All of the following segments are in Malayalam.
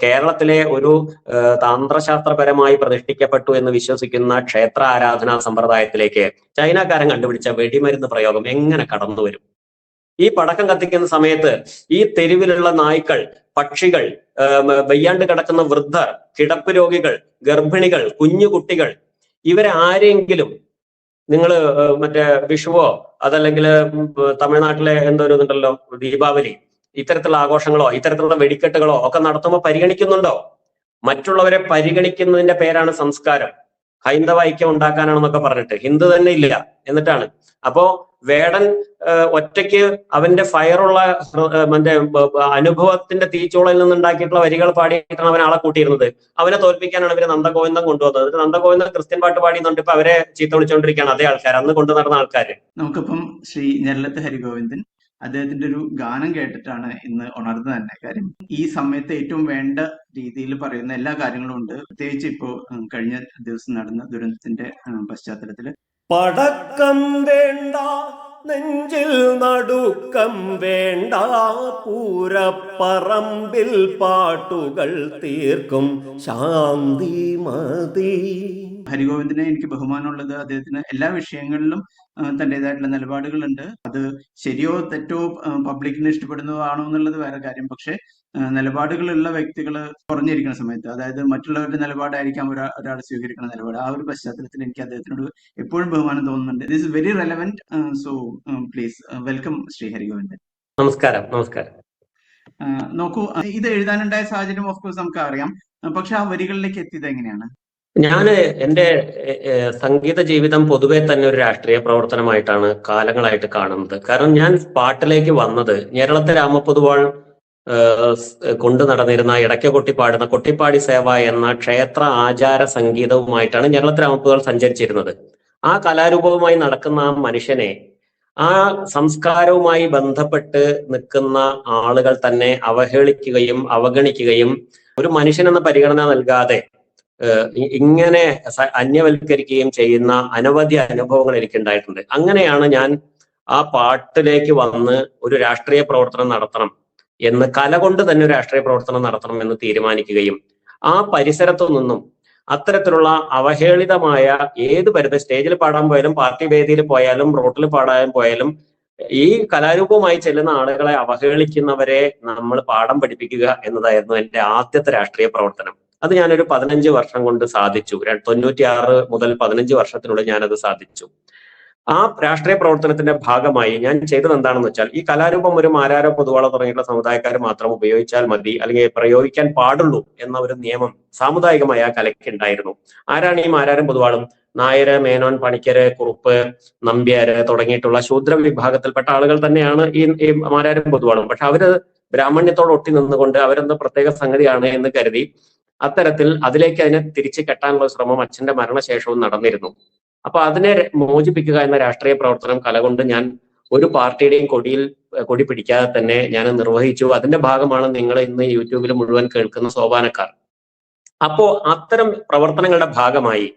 കേരളത്തിലെ ഒരു തന്ത്രശാസ്ത്രപരമായി പ്രതിഷ്ഠിക്കപ്പെട്ടു എന്ന് വിശ്വസിക്കുന്ന ക്ഷേത്ര ആരാധനാ സമ്പ്രദായത്തിലേക്ക് ചൈനക്കാരൻ കണ്ടുപിടിച്ച വെടിമരുന്ന് പ്രയോഗം എങ്ങനെ കടന്നു വരും? ഈ പടക്കം കത്തിക്കുന്ന സമയത്ത് ഈ തെരുവിലുള്ള നായ്ക്കൾ, പക്ഷികൾ, വയ്യാണ്ട് കിടക്കുന്ന വൃദ്ധർ, കിടപ്പ് രോഗികൾ, ഗർഭിണികൾ, കുഞ്ഞു കുട്ടികൾ, ഇവരെ ആരെങ്കിലും നിങ്ങൾ മറ്റേ വിഷുവോ അതല്ലെങ്കിൽ തമിഴ്നാട്ടിലെ എന്തോ ഇതുണ്ടല്ലോ ദീപാവലി, ഇത്തരത്തിലുള്ള ആഘോഷങ്ങളോ ഇത്തരത്തിലുള്ള വെടിക്കെട്ടുകളോ ഒക്കെ നടത്തുമ്പോൾ പരിഗണിക്കുന്നുണ്ടോ? മറ്റുള്ളവരെ പരിഗണിക്കുന്നതിന്റെ പേരാണ് സംസ്കാരം. ഹൈന്ദവ ഐക്യം ഉണ്ടാക്കാനാണെന്നൊക്കെ പറഞ്ഞിട്ട് ഹിന്ദു തന്നെ ഇല്ല എന്നിട്ടാണ്. അപ്പോ വേടൻ ഒറ്റയ്ക്ക് അവന്റെ ഫയറുള്ള മറ്റേ അനുഭവത്തിന്റെ തീച്ചൂളയിൽ നിന്നുണ്ടാക്കിയിട്ടുള്ള വരികൾ പാടിയിട്ടാണ് അവൻ ആളെ കൂട്ടിയിരുന്നത്. അവനെ തോൽപ്പിക്കാനാണ് അവര് നന്ദഗോവിന്ദം കൊണ്ടുവന്നത്. നന്ദഗോവിന്ദം ക്രിസ്ത്യൻ പാട്ട് പാടിയെന്നുണ്ട് ഇപ്പൊ അവരെ ചീത്ത വിളിച്ചുകൊണ്ടിരിക്കുകയാണ് അതേ ആൾക്കാർ, അന്ന് കൊണ്ടു നടന്ന ആൾക്കാര്. നമുക്കിപ്പം ശ്രീ ഞെരളത്ത് ഹരിഗോവിന്ദൻ അദ്ദേഹത്തിന്റെ ഒരു ഗാനം കേട്ടിട്ടാണ് ഇന്ന് ഉണർന്നത് തന്നെ. കാര്യം ഈ സമയത്ത് ഏറ്റവും വേണ്ട രീതിയിൽ പറയുന്ന എല്ലാ കാര്യങ്ങളും ഉണ്ട്. പ്രത്യേകിച്ച് ഇപ്പോ കഴിഞ്ഞ ദിവസം നടന്ന ദുരന്തത്തിന്റെ പശ്ചാത്തലത്തില് പടക്കം വേണ്ട, നെഞ്ചിൽ നടുക്കം വേണ്ട, പൂരപ്പറമ്പിൽ പാട്ടുകൾ തീർക്കും ശാന്തി മതി. ഹരിഗോവിന്ദനെ എനിക്ക് ബഹുമാനമുള്ളത് അദ്ദേഹത്തിന് എല്ലാ വിഷയങ്ങളിലും തന്റേതായിട്ടുള്ള നിലപാടുകളുണ്ട്. അത് ശരിയോ തെറ്റോ പബ്ലിക്കിന് ഇഷ്ടപ്പെടുന്നതാണോ എന്നുള്ളത് വേറെ കാര്യം. പക്ഷെ നിലപാടുകളുള്ള വ്യക്തികൾ കുറഞ്ഞിരിക്കുന്ന സമയത്ത്, അതായത് മറ്റുള്ളവരുടെ നിലപാടായിരിക്കാം ഒരാൾ സ്വീകരിക്കുന്ന നിലപാട്, ആ ഒരു പശ്ചാത്തലത്തിൽ എനിക്ക് അദ്ദേഹത്തിനോട് എപ്പോഴും ബഹുമാനം തോന്നുന്നുണ്ട്. This is very relevant. So please welcome Shri Harigovindan. നമസ്കാരം. നമസ്കാരം. നോക്കൂ, ഇത് എഴുതാനുണ്ടായ സാഹചര്യം ഓഫ് കോഴ്സ് നമുക്ക് അറിയാം. പക്ഷെ ആ വരികളിലേക്ക് എത്തിയത് എങ്ങനെയാണ്? ഞാന് എന്റെ സംഗീത ജീവിതം പൊതുവെ തന്നെ ഒരു രാഷ്ട്രീയ പ്രവർത്തനമായിട്ടാണ് കാലങ്ങളായിട്ട് കാണുന്നത്. കാരണം ഞാൻ പാട്ടിലേക്ക് വന്നത് ഞെരളത്തെ രാമപൊതുവാൾ കൊണ്ടു നടന്നിരുന്ന ഇടയ്ക്ക് കൊട്ടിപ്പാടുന്ന കൊട്ടിപ്പാടി സേവ എന്ന ക്ഷേത്ര ആചാര സംഗീതവുമായിട്ടാണ് ഞെരളത്തെ രാമപൊതുവാൾ സഞ്ചരിച്ചിരുന്നത്. ആ കലാരൂപവുമായി നടക്കുന്ന ആ മനുഷ്യനെ, ആ സംസ്കാരവുമായി ബന്ധപ്പെട്ട് നിൽക്കുന്ന ആളുകൾ തന്നെ അവഹേളിക്കുകയും അവഗണിക്കുകയും ഒരു മനുഷ്യനെന്ന പരിഗണന നൽകാതെ ഇങ്ങനെ അന്യവൽക്കരിക്കുകയും ചെയ്യുന്ന അനവധി അനുഭവങ്ങൾ എനിക്കുണ്ടായിട്ടുണ്ട്. അങ്ങനെയാണ് ഞാൻ ആ പാട്ടിലേക്ക് വന്ന് ഒരു രാഷ്ട്രീയ പ്രവർത്തനം നടത്തണം എന്ന്, കല കൊണ്ട് തന്നെ ഒരു രാഷ്ട്രീയ പ്രവർത്തനം നടത്തണം എന്ന് തീരുമാനിക്കുകയും ആ പരിസരത്തു നിന്നും അത്തരത്തിലുള്ള അവഹേളിതമായ ഏത് സ്റ്റേജിൽ പാടാൻ പോയാലും, പാർട്ടി വേദിയിൽ പോയാലും, റോട്ടിൽ പാടാൻ പോയാലും ഈ കലാരൂപവുമായി ചെല്ലുന്ന ആളുകളെ അവഹേളിക്കുന്നവരെ നമ്മൾ പാഠം പഠിപ്പിക്കുക എന്നതായിരുന്നു എൻ്റെ ആദ്യത്തെ രാഷ്ട്രീയ പ്രവർത്തനം. അത് ഞാനൊരു 15 വർഷം കൊണ്ട് സാധിച്ചു. 96 മുതൽ 15 വർഷത്തിനുള്ളിൽ ഞാനത് സാധിച്ചു. ആ രാഷ്ട്രീയ പ്രവർത്തനത്തിന്റെ ഭാഗമായി ഞാൻ ചെയ്തത് എന്താണെന്ന് വെച്ചാൽ, ഈ കലാരൂപം ഒരു മാരാരോ പൊതുവാളോ തുടങ്ങിയിട്ടുള്ള സമുദായക്കാർ മാത്രം ഉപയോഗിച്ചാൽ മതി, അല്ലെങ്കിൽ പ്രയോഗിക്കാൻ പാടുള്ളൂ എന്ന ഒരു നിയമം സാമുദായികമായ ആ കലയ്ക്ക് ഉണ്ടായിരുന്നു. ആരാണ് ഈ മാരാരും പൊതുവാളും? നായര്, മേനോൻ, പണിക്കര്, കുറുപ്പ്, നമ്പ്യാര് തുടങ്ങിയിട്ടുള്ള ശൂദ്ര വിഭാഗത്തിൽപ്പെട്ട ആളുകൾ തന്നെയാണ് ഈ മാരാരും പൊതുവാളും. പക്ഷെ അവര് ബ്രാഹ്മണ്യത്തോട് ഒട്ടി നിന്നുകൊണ്ട് അവരെന്ത് പ്രത്യേക സംഗതിയാണ് എന്ന് കരുതി അത്തരത്തിൽ അതിലേക്ക് അതിനെ തിരിച്ചു കെട്ടാനുള്ള ശ്രമം അച്ഛന്റെ മരണശേഷവും നടന്നിരുന്നു. അപ്പൊ അതിനെ മോചിപ്പിക്കുക എന്ന രാഷ്ട്രീയ പ്രവർത്തനം കലകൊണ്ട് ഞാൻ ഒരു പാർട്ടിയുടെയും കൊടി പിടിക്കാതെ തന്നെ ഞാൻ നിർവഹിച്ചു. അതിന്റെ ഭാഗമാണ് നിങ്ങൾ ഇന്ന് യൂട്യൂബിൽ മുഴുവൻ കേൾക്കുന്ന സോപാനക്കാർ. അപ്പോ അത്തരം പ്രവർത്തനങ്ങളുടെ ഭാഗമായി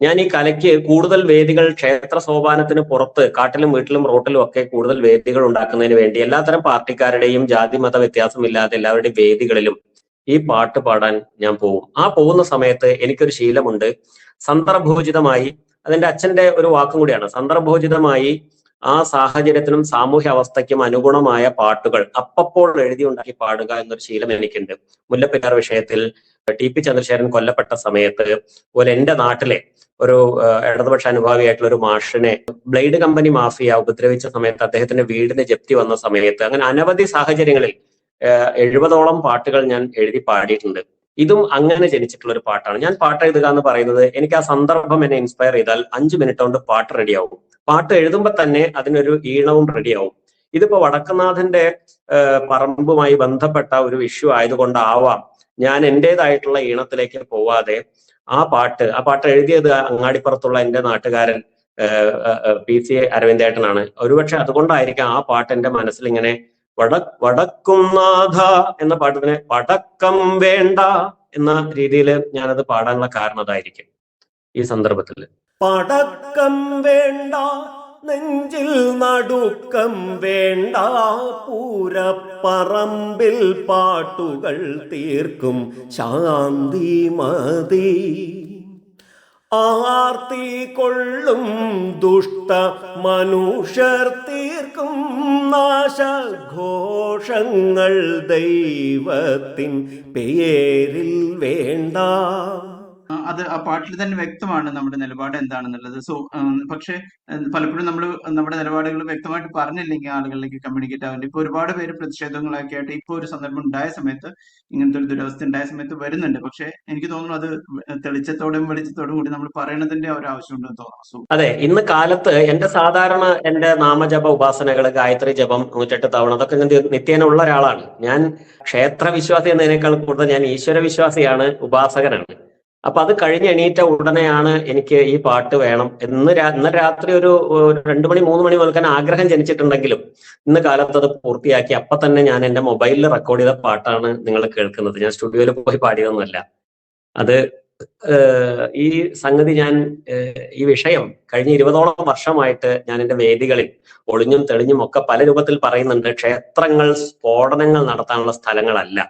ഞാൻ ഈ കലയ്ക്ക് കൂടുതൽ വേദികൾ, ക്ഷേത്ര സോപാനത്തിന് പുറത്ത് കാട്ടിലും വീട്ടിലും റോട്ടിലും ഒക്കെ കൂടുതൽ വേദികൾ ഉണ്ടാക്കുന്നതിന് വേണ്ടി എല്ലാത്തരം പാർട്ടിക്കാരുടെയും ജാതി മത വ്യത്യാസമില്ലാതെ എല്ലാവരുടെയും വേദികളിലും ഈ പാട്ട് പാടാൻ ഞാൻ പോകും. ആ പോകുന്ന സമയത്ത് എനിക്കൊരു ശീലമുണ്ട്. സന്ദർഭോചിതമായി, അതെന്റെ അച്ഛന്റെ ഒരു വാക്കും കൂടിയാണ്, സന്ദർഭോചിതമായി ആ സാഹചര്യത്തിനും സാമൂഹ്യ അവസ്ഥയ്ക്കും അനുഗുണമായ പാട്ടുകൾ അപ്പോൾ എഴുതിയുണ്ടാക്കി പാടുക എന്നൊരു ശീലം എനിക്കുണ്ട്. മുല്ലപ്പെരിയാർ വിഷയത്തിൽ ടി.പി. ചന്ദ്രശേഖരൻ കൊല്ലപ്പെട്ട സമയത്ത്, അതുപോലെ എന്റെ നാട്ടിലെ ഒരു ഇടതുപക്ഷ അനുഭാവിയായിട്ടുള്ള ഒരു മാഷിനെ ബ്ലേഡ് കമ്പനി മാഫിയ ഉപദ്രവിച്ച സമയത്ത്, അദ്ദേഹത്തിന്റെ വീടിന് ജപ്തി വന്ന സമയത്ത്, അങ്ങനെ അനവധി സാഹചര്യങ്ങളിൽ 70ഓളം പാട്ടുകൾ ഞാൻ എഴുതി പാടിയിട്ടുണ്ട്. ഇതും അങ്ങനെ ജനിച്ചിട്ടുള്ള ഒരു പാട്ടാണ്. ഞാൻ പാട്ട് എഴുതുക എന്ന് പറയുന്നത്, എനിക്ക് ആ സന്ദർഭം എന്നെ ഇൻസ്പയർ ചെയ്താൽ 5 മിനിറ്റ് കൊണ്ട് പാട്ട് റെഡിയാവും. പാട്ട് എഴുതുമ്പോൾ തന്നെ അതിനൊരു ഈണവും റെഡിയാവും. ഇതിപ്പോ വടക്കുന്നാഥന്റെ പറമ്പുമായി ബന്ധപ്പെട്ട ഒരു ഇഷ്യൂ ആയതുകൊണ്ടാവാം ഞാൻ എന്റേതായിട്ടുള്ള ഈണത്തിലേക്ക് പോവാതെ ആ പാട്ട് എഴുതിയത് അങ്ങാടിപ്പുറത്തുള്ള എന്റെ നാട്ടുകാരൻ PC അരവിന്ദേട്ടനാണ്. ഒരുപക്ഷെ അതുകൊണ്ടായിരിക്കാം ആ പാട്ട് എന്റെ മനസ്സിൽ ഇങ്ങനെ വടക്കുംനാഥ എന്ന പാട്ടിന് പടക്കം വേണ്ട എന്ന രീതിയിൽ ഞാനത് പാടാനുള്ള കാരണം അതായിരിക്കും. ഈ സന്ദർഭത്തിൽ പടക്കം വേണ്ട, നെഞ്ചിൽ നടുക്കം വേണ്ട, പൂരപ്പറമ്പിൽ പാട്ടുകൾ തീർക്കും ശാന്തി മതി. ആർത്തി കൊള്ളും ദുഷ്ട മനുഷ്യർ തീർക്കും നാശഘോഷങ്ങൾ ദൈവത്തിൻ പേരിൽ വേണ്ട. അത് ആ പാട്ടിൽ തന്നെ വ്യക്തമാണ് നമ്മുടെ നിലപാട് എന്താണെന്നുള്ളത്. പക്ഷെ പലപ്പോഴും നമ്മൾ നമ്മുടെ നിലപാടുകൾ വ്യക്തമായിട്ട് പറഞ്ഞില്ലെങ്കിൽ ആളുകളിലേക്ക് കമ്മ്യൂണിക്കേറ്റ് ആവില്ല. ഇപ്പൊ ഒരുപാട് പേര് പ്രതിഷേധങ്ങളൊക്കെ ആയിട്ട് ഇപ്പൊ ഒരു സന്ദർഭം ഉണ്ടായ സമയത്ത്, ഇങ്ങനത്തെ ഒരു ദുരവസ്ഥ ഉണ്ടായ സമയത്ത് വരുന്നുണ്ട്. പക്ഷെ എനിക്ക് തോന്നുന്നു അത് തെളിച്ചത്തോടും വെളിച്ചത്തോടും കൂടി നമ്മൾ പറയണതിന്റെ ഒരു ആവശ്യമുണ്ടെന്ന് തോന്നുന്നു. അതെ, ഇന്ന് കാലത്ത് എന്റെ നാമജപ ഉപാസനകൾ, ഗായത്രി ജപം 108 തവണ, അതൊക്കെ ഞാൻ നിത്യേന ഉള്ള ഒരാളാണ്. ഞാൻ ക്ഷേത്ര വിശ്വാസി എന്നതിനേക്കാൾ കൂടുതൽ ഞാൻ ഈശ്വര വിശ്വാസിയാണ്, ഉപാസകനാണ്. അപ്പൊ അത് കഴിഞ്ഞ് എണീറ്റ ഉടനെയാണ് എനിക്ക് ഈ പാട്ട് വേണം ഇന്ന് രാത്രി ഒരു 2 മണി 3 മണി മുതൽക്കാൻ ആഗ്രഹം ജനിച്ചിട്ടുണ്ടെങ്കിലും ഇന്ന് കാലത്ത് അത് പൂർത്തിയാക്കി അപ്പൊ തന്നെ ഞാൻ എന്റെ മൊബൈലിൽ റെക്കോർഡ് ചെയ്ത പാട്ടാണ് നിങ്ങൾ കേൾക്കുന്നത്. ഞാൻ സ്റ്റുഡിയോയിൽ പോയി പാടിയതൊന്നുമല്ല. അത് ഈ സംഗതി ഈ വിഷയം കഴിഞ്ഞ 20ഓളം വർഷമായിട്ട് ഞാൻ എന്റെ വേദികളിൽ ഒളിഞ്ഞും തെളിഞ്ഞും ഒക്കെ പല രൂപത്തിൽ പറയുന്നുണ്ട്. ക്ഷേത്രങ്ങൾ സ്ഫോടനങ്ങൾ നടത്താനുള്ള സ്ഥലങ്ങളല്ല.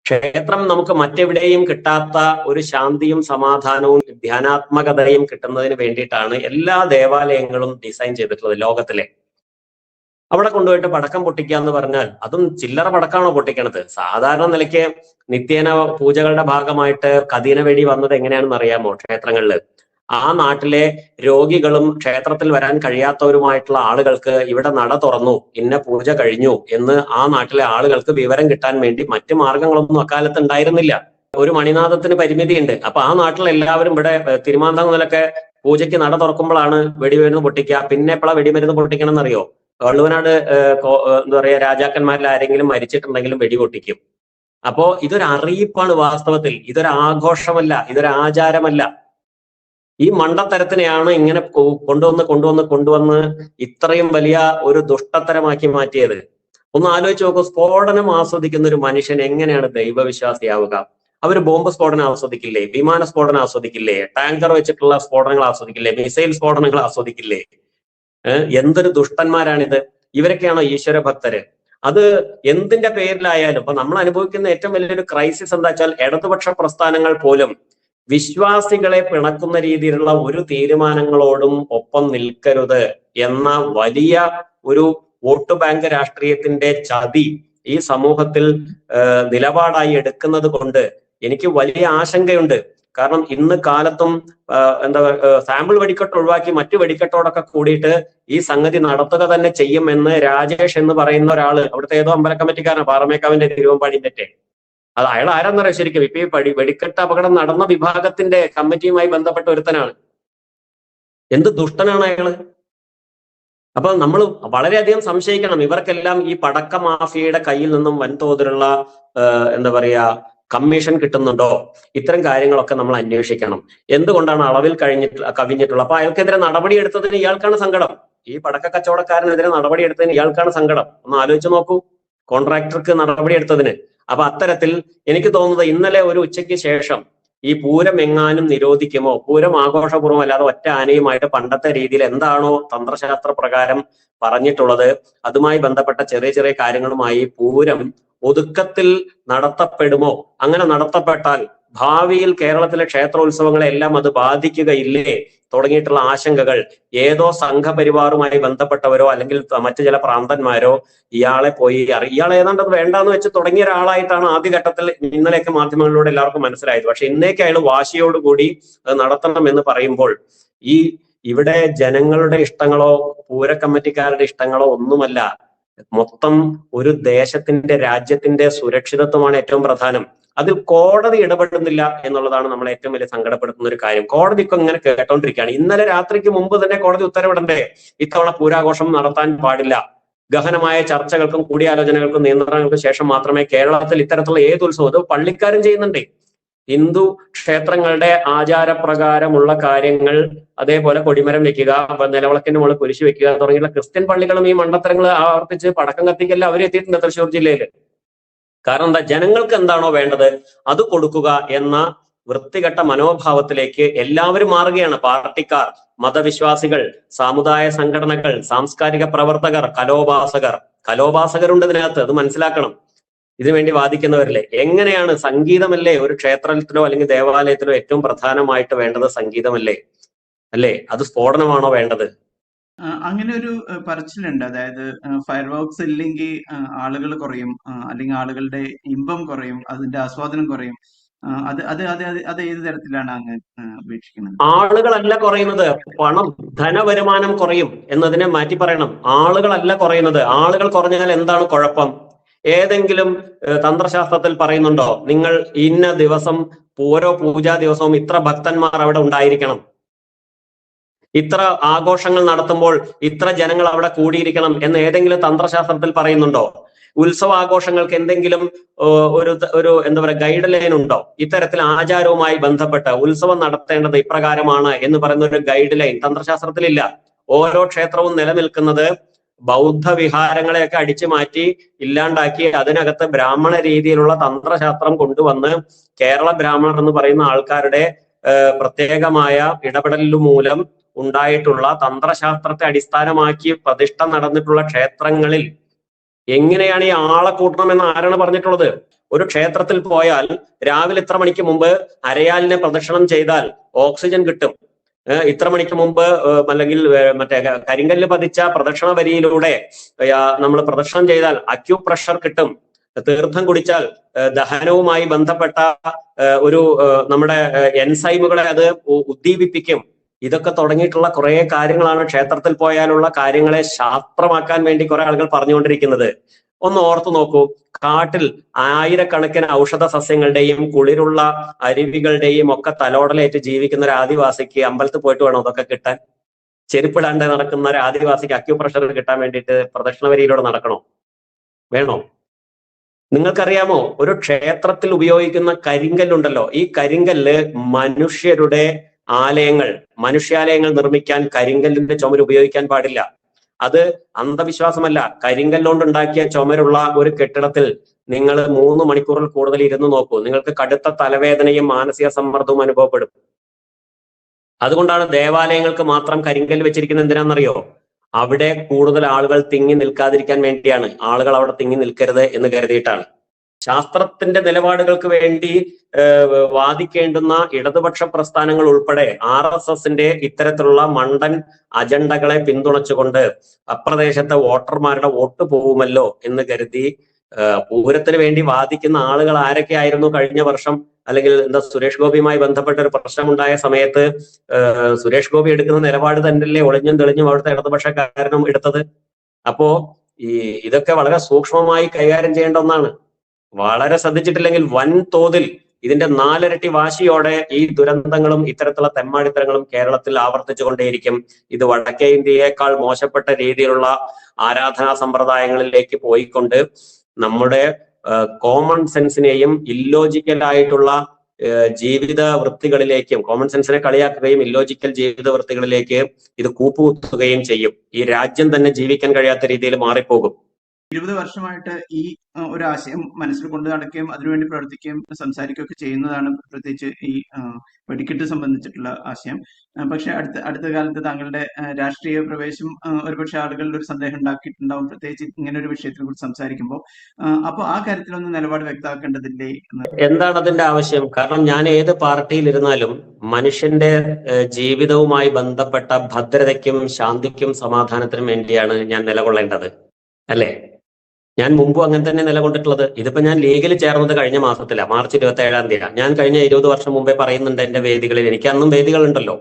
ക്ഷേത്രം നമുക്ക് മറ്റെവിടെയും കിട്ടാത്ത ഒരു ശാന്തിയും സമാധാനവും ധ്യാനാത്മകതയും കിട്ടുന്നതിന് വേണ്ടിയിട്ടാണ് എല്ലാ ദേവാലയങ്ങളും ഡിസൈൻ ചെയ്തിട്ടുള്ളത് ലോകത്തിലെ. അവിടെ കൊണ്ടുപോയിട്ട് പടക്കം പൊട്ടിക്കുക എന്ന് പറഞ്ഞാൽ അതും ചില്ലറ പടക്കമാണോ പൊട്ടിക്കണത്? സാധാരണ നിലയ്ക്ക് നിത്യേന പൂജകളുടെ ഭാഗമായിട്ട് കദീന വെടി വന്നത് എങ്ങനെയാണെന്ന് അറിയാമോ? ക്ഷേത്രങ്ങളില് ആ നാട്ടിലെ രോഗികളും ക്ഷേത്രത്തിൽ വരാൻ കഴിയാത്തവരുമായിട്ടുള്ള ആളുകൾക്ക് ഇവിടെ നട തുറന്നു, ഇന്ന പൂജ കഴിഞ്ഞു എന്ന് ആ നാട്ടിലെ ആളുകൾക്ക് വിവരം കിട്ടാൻ വേണ്ടി മറ്റു മാർഗങ്ങളൊന്നും അക്കാലത്ത് ഉണ്ടായിരുന്നില്ല. ഒരു മണിനാഥത്തിന് പരിമിതിയുണ്ട്. അപ്പൊ ആ നാട്ടിലെ എല്ലാവരും ഇവിടെ തിരുമാന്താം മുതലൊക്കെ പൂജയ്ക്ക് നട തുറക്കുമ്പോഴാണ് വെടിമരുന്ന് പൊട്ടിക്കുക. പിന്നെ എപ്പോഴാണ് വെടിമരുന്ന് പൊട്ടിക്കണം എന്നറിയോ? വള്ളുവനാട് എന്താ പറയാ, രാജാക്കന്മാരിൽ ആരെങ്കിലും മരിച്ചിട്ടുണ്ടെങ്കിലും വെടി പൊട്ടിക്കും. അപ്പോ ഇതൊരു അറിയിപ്പാണ്. വാസ്തവത്തിൽ ഇതൊരു ആഘോഷമല്ല, ഇതൊരു ആചാരമല്ല. ഈ മണ്ടത്തരത്തിനെയാണ് ഇങ്ങനെ കൊണ്ടുവന്ന് ഇത്രയും വലിയ ഒരു ദുഷ്ടത്തരമാക്കി മാറ്റിയത്. ഒന്ന് ആലോചിച്ച് നോക്കൂ. സ്ഫോടനം ആസ്വദിക്കുന്ന ഒരു മനുഷ്യൻ എങ്ങനെയാണ് ദൈവവിശ്വാസിയാവുക? അവർ ബോംബ് സ്ഫോടനം ആസ്വദിക്കില്ലേ? വിമാന സ്ഫോടനം ആസ്വദിക്കില്ലേ? ടാങ്കർ വെച്ചിട്ടുള്ള സ്ഫോടനങ്ങൾ ആസ്വദിക്കില്ലേ? മിസൈൽ സ്ഫോടനങ്ങൾ ആസ്വദിക്കില്ലേ? എന്തൊരു ദുഷ്ടന്മാരാണിത്! ഇവരൊക്കെയാണോ ഈശ്വര ഭക്തര്? അത് എന്തിന്റെ പേരിലായാലും ഇപ്പൊ നമ്മൾ അനുഭവിക്കുന്ന ഏറ്റവും വലിയൊരു ക്രൈസിസ് എന്താ വെച്ചാൽ, ഇടതുപക്ഷ പ്രസ്ഥാനങ്ങൾ പോലും വിശ്വാസികളെ പിണക്കുന്ന രീതിയിലുള്ള ഒരു തീരുമാനങ്ങളോടും ഒപ്പം നിൽക്കരുത് എന്ന വലിയ ഒരു വോട്ട് ബാങ്ക് രാഷ്ട്രീയത്തിന്റെ ചതി ഈ സമൂഹത്തിൽ നിലപാടായി എടുക്കുന്നത് കൊണ്ട് എനിക്ക് വലിയ ആശങ്കയുണ്ട്. കാരണം ഇന്ന് കാലത്തും സാമ്പിൾ വെടിക്കെട്ട് ഒഴിവാക്കി മറ്റു വെടിക്കെട്ടോടൊക്കെ കൂടിയിട്ട് ഈ സംഗതി നടത്തുക തന്നെ ചെയ്യുമെന്ന് രാജേഷ് എന്ന് പറയുന്ന ഒരാള്, അവിടുത്തെ ഏതോ അമ്പല കമ്മിറ്റിക്കാരനാണ്, പാറമേക്കാവിന്റെ തിരുവമ്പാടിന്റെ. അത് അയാൾ ആരെന്നറിയാം ശരിക്കും? ഇപ്പൊ ഈ വെടിക്കെട്ട് അപകടം നടന്ന വിഭാഗത്തിന്റെ കമ്മിറ്റിയുമായി ബന്ധപ്പെട്ട ഒരുത്തനാണ്. എന്ത് ദുഷ്ടനാണ് അയാള്! അപ്പൊ നമ്മൾ വളരെയധികം സംശയിക്കണം. ഇവർക്കെല്ലാം ഈ പടക്ക മാഫിയയുടെ കയ്യിൽ നിന്നും വൻതോതിലുള്ള എന്താ പറയാ കമ്മീഷൻ കിട്ടുന്നുണ്ടോ? ഇത്തരം കാര്യങ്ങളൊക്കെ നമ്മൾ അന്വേഷിക്കണം. എന്തുകൊണ്ടാണ് അളവിൽ കവിഞ്ഞിട്ടുള്ളത്? അപ്പൊ അയാൾക്കെതിരെ നടപടിയെടുത്തതിന് ഇയാൾക്കാണ് സങ്കടം. ഈ പടക്ക കച്ചവടക്കാരനെതിരെ നടപടിയെടുത്തതിന് ഇയാൾക്കാണ് സങ്കടം. ഒന്ന് ആലോചിച്ച് നോക്കൂ, കോൺട്രാക്ടർക്ക് നടപടിയെടുത്തതിന്. അപ്പൊ അത്തരത്തിൽ എനിക്ക് തോന്നുന്നത് ഇന്നലെ ഒരു ഉച്ചയ്ക്ക് ശേഷം ഈ പൂരം എങ്ങാനും നിരോധിക്കുമോ, പൂരം ആഘോഷപൂർവ്വം അല്ലാതെ ഒറ്റ ആനയുമായിട്ട് പണ്ടത്തെ രീതിയിൽ എന്താണോ തന്ത്രശാസ്ത്ര പ്രകാരം പറഞ്ഞിട്ടുള്ളത് അതുമായി ബന്ധപ്പെട്ട ചെറിയ ചെറിയ കാര്യങ്ങളുമായി പൂരം ഒതുക്കത്തിൽ നടത്തപ്പെടുമോ? അങ്ങനെ നടത്തപ്പെട്ടാൽ ഭാവിയിൽ കേരളത്തിലെ ക്ഷേത്രോത്സവങ്ങളെ എല്ലാം അത് ബാധിക്കുകയില്ലേ തുടങ്ങിയിട്ടുള്ള ആശങ്കകൾ ഏതോ സംഘപരിവാറുമായി ബന്ധപ്പെട്ടവരോ അല്ലെങ്കിൽ മറ്റു ചില പ്രാന്തന്മാരോ ഇയാളെ പോയി ഇയാൾ ഏതാണ്ട് വേണ്ടാന്ന് വെച്ച് തുടങ്ങിയ ഒരാളായിട്ടാണ് ആദ്യഘട്ടത്തിൽ ഇന്നലെയൊക്കെ മാധ്യമങ്ങളിലൂടെ എല്ലാവർക്കും മനസ്സിലായത്. പക്ഷെ ഇന്നേക്ക് അയാൾ വാശിയോടുകൂടി അത് നടത്തണം എന്ന് പറയുമ്പോൾ ഇവിടെ ജനങ്ങളുടെ ഇഷ്ടങ്ങളോ പൂര കമ്മിറ്റിക്കാരുടെ ഇഷ്ടങ്ങളോ ഒന്നുമല്ല, മൊത്തം ഒരു ദേശത്തിന്റെ രാജ്യത്തിന്റെ സുരക്ഷിതത്വമാണ് ഏറ്റവും പ്രധാനം. അതിൽ കോടതി ഇടപെടുന്നില്ല എന്നുള്ളതാണ് നമ്മളെ ഏറ്റവും വലിയ സങ്കടപ്പെടുത്തുന്ന ഒരു കാര്യം. കോടതി ഇപ്പൊ ഇങ്ങനെ കേട്ടോണ്ടിരിക്കുകയാണ്. ഇന്നലെ രാത്രിക്ക് മുമ്പ് തന്നെ കോടതി ഉത്തരവിടണ്ടേ ഇത്തവണ പൂരാഘോഷം നടത്താൻ പാടില്ല, ഗഹനമായ ചർച്ചകൾക്കും കൂടിയാലോചനകൾക്കും നിയന്ത്രണങ്ങൾക്കും ശേഷം മാത്രമേ കേരളത്തിൽ ഇത്തരത്തിലുള്ള ഏത് ഉത്സവം, ഇത് പള്ളിക്കാരും ചെയ്യുന്നുണ്ട്. ഹിന്ദു ക്ഷേത്രങ്ങളുടെ ആചാരപ്രകാരമുള്ള കാര്യങ്ങൾ, അതേപോലെ കൊടിമരം വെക്കുക, നിലവിളക്കിന്റെ മുകളിൽ കുരിശ് വെക്കുക തുടങ്ങിയുള്ള ക്രിസ്ത്യൻ പള്ളികളും ഈ മണ്ടത്തരങ്ങൾ ആവർത്തിച്ച് പടക്കം കത്തിക്കല്ല അവരെത്തിയിട്ടുണ്ട് തൃശ്ശൂർ ജില്ലയിൽ. കാരണം എന്താ, ജനങ്ങൾക്ക് എന്താണോ വേണ്ടത് അത് കൊടുക്കുക എന്ന വൃത്തികെട്ട മനോഭാവത്തിലേക്ക് എല്ലാവരും മാറുകയാണ്. പാർട്ടിക്കാർ, മതവിശ്വാസികൾ, സാമുദായ സംഘടനകൾ, സാംസ്കാരിക പ്രവർത്തകർ, കലോപാസകരുണ്ട് ഇതിനകത്ത്. അത് മനസ്സിലാക്കണം. ഇതിനുവേണ്ടി വാദിക്കുന്നവരില്ലേ. എങ്ങനെയാണ് സംഗീതമല്ലേ ഒരു ക്ഷേത്രത്തിലോ അല്ലെങ്കിൽ ദേവാലയത്തിലോ ഏറ്റവും പ്രധാനമായിട്ട് വേണ്ടത്? സംഗീതമല്ലേ? അല്ലേ? അത് സ്ഫോടനമാണോ വേണ്ടത്? അങ്ങനെ ഒരു പറച്ചിലുണ്ട്. അതായത് ഫയർ വർക്ക്സ് ഇല്ലെങ്കിൽ ആളുകൾ കുറയും, അല്ലെങ്കിൽ ആളുകളുടെ ഇമ്പം കുറയും, അതിന്റെ ആസ്വാദനം കുറയും. അത് അത് അത് അത് അത് ഏത് തരത്തിലാണ് അങ്ങ് വീക്ഷിക്കുന്നത്? ആളുകളല്ല കുറയുന്നത്, പണം, ധനവരുമാനം കുറയും എന്നതിനെ മാറ്റി പറയണം. ആളുകളല്ല കുറയുന്നത്. ആളുകൾ കുറഞ്ഞാൽ എന്താണ് കുഴപ്പം? ഏതെങ്കിലും തന്ത്രശാസ്ത്രത്തിൽ പറയുന്നുണ്ടോ നിങ്ങൾ ഇന്ന ദിവസം ഓരോ പൂജാ ദിവസവും ഇത്ര ഭക്തന്മാർ അവിടെ ഉണ്ടായിരിക്കണം, ഇത്ര ആഘോഷങ്ങൾ നടത്തുമ്പോൾ ഇത്ര ജനങ്ങൾ അവിടെ കൂടിയിരിക്കണം എന്ന് ഏതെങ്കിലും തന്ത്രശാസ്ത്രത്തിൽ പറയുന്നുണ്ടോ? ഉത്സവാഘോഷങ്ങൾക്ക് എന്തെങ്കിലും ഒരു എന്താ പറയുക ഗൈഡ് ലൈൻ ഉണ്ടോ? ഇത്തരത്തിൽ ആചാരവുമായി ബന്ധപ്പെട്ട് ഉത്സവം നടത്തേണ്ടത് ഇപ്രകാരമാണ് എന്ന് പറയുന്ന ഒരു ഗൈഡ് ലൈൻ തന്ത്രശാസ്ത്രത്തിലില്ല. ഓരോ ക്ഷേത്രവും നിലനിൽക്കുന്നത് ബൗദ്ധ വിഹാരങ്ങളെയൊക്കെ അടിച്ചു മാറ്റി ഇല്ലാണ്ടാക്കി അതിനകത്ത് ബ്രാഹ്മണ രീതിയിലുള്ള തന്ത്രശാസ്ത്രം കൊണ്ടുവന്ന് കേരള ബ്രാഹ്മണർ എന്ന് പറയുന്ന ആൾക്കാരുടെ പ്രത്യേകമായ ഇടപെടൽ മൂലം ഉണ്ടായിട്ടുള്ള തന്ത്രശാസ്ത്രത്തെ അടിസ്ഥാനമാക്കി പ്രതിഷ്ഠ നടന്നിട്ടുള്ള ക്ഷേത്രങ്ങളിൽ എങ്ങനെയാണ് ഈ ആളെ കൂട്ടണമെന്ന് ആരാണ് പറഞ്ഞിട്ടുള്ളത്? ഒരു ക്ഷേത്രത്തിൽ പോയാൽ രാവിലെ ഇത്ര മണിക്ക് മുമ്പ് അരയാലിനെ പ്രദക്ഷിണം ചെയ്താൽ ഓക്സിജൻ കിട്ടും, ഇത്ര മണിക്ക് മുമ്പ് അല്ലെങ്കിൽ മറ്റേ കരിങ്കല്ല് പതിച്ച പ്രദക്ഷിണ വരിയിലൂടെ നമ്മൾ പ്രദക്ഷിണം ചെയ്താൽ അക്യുപ്രഷർ കിട്ടും, തീർത്ഥം കുടിച്ചാൽ ദഹനവുമായി ബന്ധപ്പെട്ട ഒരു നമ്മുടെ എൻസൈമുകളെ അത് ഉദ്ദീപിപ്പിക്കും. ഇതൊക്കെ തുടങ്ങിയിട്ടുള്ള കുറെ കാര്യങ്ങളാണ് ക്ഷേത്രത്തിൽ പോയാലുള്ള കാര്യങ്ങളെ ശാസ്ത്രമാക്കാൻ വേണ്ടി കുറെ ആളുകൾ പറഞ്ഞുകൊണ്ടിരിക്കുന്നത്. ഒന്ന് ഓർത്തു നോക്കൂ, കാട്ടിൽ ആയിരക്കണക്കിന് ഔഷധ സസ്യങ്ങളുടെയും കുളിരുള്ള അരുവികളുടെയും ഒക്കെ തലോടലേറ്റ് ജീവിക്കുന്ന ഒരു ആദിവാസിക്ക് അമ്പലത്തിൽ പോയിട്ട് വേണോ അതൊക്കെ കിട്ടാൻ? ചെരുപ്പിടാണ്ട് നടക്കുന്ന ഒരു ആദിവാസിക്ക് അക്യുപ്രഷർ കിട്ടാൻ വേണ്ടിയിട്ട് പ്രദക്ഷിണ വരിയിലൂടെ നടക്കണോ? വേണോ? നിങ്ങൾക്കറിയാമോ, ഒരു ക്ഷേത്രത്തിൽ ഉപയോഗിക്കുന്ന കരിങ്കല്ലുണ്ടല്ലോ, ഈ കരിങ്കല്ല് മനുഷ്യരുടെ മനുഷ്യാലയങ്ങൾ നിർമ്മിക്കാൻ കരിങ്കല്ലിന്റെ ചുമര് ഉപയോഗിക്കാൻ പാടില്ല. അത് അന്ധവിശ്വാസമല്ല. കരിങ്കല്ലുകൊണ്ടുണ്ടാക്കിയ ചുമരുള്ള ഒരു കെട്ടിടത്തിൽ നിങ്ങൾ 3 മണിക്കൂറിൽ കൂടുതൽ ഇരുന്ന് നോക്കൂ, നിങ്ങൾക്ക് കടുത്ത തലവേദനയും മാനസിക സമ്മർദ്ദവും അനുഭവപ്പെടും. അതുകൊണ്ടാണ് ദേവാലയങ്ങൾക്ക് മാത്രം കരിങ്കല്ല് വെച്ചിരിക്കുന്നത്. എന്തിനാണെന്നറിയോ? അവിടെ കൂടുതൽ ആളുകൾ തിങ്ങി നിൽക്കാതിരിക്കാൻ വേണ്ടിയാണ്. ആളുകൾ അവിടെ തിങ്ങി നിൽക്കരുത് എന്ന് കരുതിയിട്ടാണ്. ശാസ്ത്രത്തിന്റെ നിലപാടുകൾക്ക് വേണ്ടി വാദിക്കേണ്ടുന്ന ഇടതുപക്ഷ പ്രസ്ഥാനങ്ങൾ ഉൾപ്പെടെ RSSന്റെ ഇത്തരത്തിലുള്ള മണ്ടൻ അജണ്ടകളെ പിന്തുണച്ചുകൊണ്ട് അപ്രദേശത്തെ വോട്ടർമാരുടെ വോട്ട് പോകുമല്ലോ എന്ന് കരുതി പൂരത്തിന് വേണ്ടി വാദിക്കുന്ന ആളുകൾ ആരൊക്കെ ആയിരുന്നു കഴിഞ്ഞ വർഷം? അല്ലെങ്കിൽ സുരേഷ് ഗോപിയുമായി ബന്ധപ്പെട്ട ഒരു പ്രശ്നമുണ്ടായ സമയത്ത് സുരേഷ് ഗോപി എടുക്കുന്ന നിലപാട് തന്നെയല്ലേ ഒളിഞ്ഞും തെളിഞ്ഞും അവിടുത്തെ ഇടതുപക്ഷക്കാരനും എടുത്തത്? അപ്പോ ഇതൊക്കെ വളരെ സൂക്ഷ്മമായി കൈകാര്യം ചെയ്യേണ്ട ഒന്നാണ്. വളരെ ശ്രദ്ധിച്ചിട്ടില്ലെങ്കിൽ വൻതോതിൽ ഇതിന്റെ 4 ഇരട്ടി വാശിയോടെ ഈ ദുരന്തങ്ങളും ഇത്തരത്തിലുള്ള തെമ്മാടിത്തരങ്ങളും കേരളത്തിൽ ആവർത്തിച്ചുകൊണ്ടേയിരിക്കും. ഇത് വടക്കേ ഇന്ത്യയേക്കാൾ മോശപ്പെട്ട രീതിയിലുള്ള ആരാധനാ സമ്പ്രദായങ്ങളിലേക്ക് പോയിക്കൊണ്ട് നമ്മുടെ കോമൺ സെൻസിനെയും ഇല്ലോജിക്കലായിട്ടുള്ള ജീവിത വൃത്തികളിലേക്കും, കോമൺ സെൻസിനെ കളിയാക്കുകയും ഇല്ലോജിക്കൽ ജീവിത വൃത്തികളിലേക്ക് ഇത് കൂപ്പുകുത്തുകയും ചെയ്യും. ഈ രാജ്യം തന്നെ ജീവിക്കാൻ കഴിയാത്ത രീതിയിൽ മാറിപ്പോകും. 20 വർഷമായിട്ട് ഈ ഒരു ആശയം മനസ്സിൽ കൊണ്ട് നടക്കുകയും അതിനുവേണ്ടി പ്രവർത്തിക്കുകയും സംസാരിക്കുകയൊക്കെ ചെയ്യുന്നതാണ് പ്രത്യേകിച്ച് ഈ വെടിക്കെട്ട് സംബന്ധിച്ചിട്ടുള്ള ആശയം. പക്ഷെ അടുത്ത കാലത്ത് താങ്കളുടെ രാഷ്ട്രീയ പ്രവേശം ഒരുപക്ഷെ ആളുകളിൽ ഒരു സന്ദേഹം ഉണ്ടാക്കിയിട്ടുണ്ടാവും, പ്രത്യേകിച്ച് ഇങ്ങനെ ഒരു വിഷയത്തിനെ കുറിച്ച് സംസാരിക്കുമ്പോൾ. അപ്പൊ ആ കാര്യത്തിലൊന്ന് നിലപാട് വ്യക്തമാക്കേണ്ടതില്ലേ? എന്താണ് അതിന്റെ ആവശ്യം? കാരണം ഞാൻ ഏത് പാർട്ടിയിൽ ഇരുന്നാലും മനുഷ്യന്റെ ജീവിതവുമായി ബന്ധപ്പെട്ട ഭദ്രതയ്ക്കും ശാന്തിക്കും സമാധാനത്തിനും വേണ്ടിയാണ് ഞാൻ നിലകൊള്ളേണ്ടത്, അല്ലേ? ഞാൻ മുമ്പും അങ്ങനെ തന്നെ നിലകൊണ്ടിട്ടുള്ളത്. ഇതിപ്പോ ഞാൻ ലീഗിൽ ചേർന്നത് കഴിഞ്ഞ മാസത്തിലാണ്, മാർച്ച് 27-ാം തീയതി. ഞാൻ കഴിഞ്ഞ 20 വർഷം മുമ്പേ പറയുന്നുണ്ട് എന്റെ വേദികളിൽ. എനിക്ക് അന്നും വേദികളുണ്ടല്ലോ.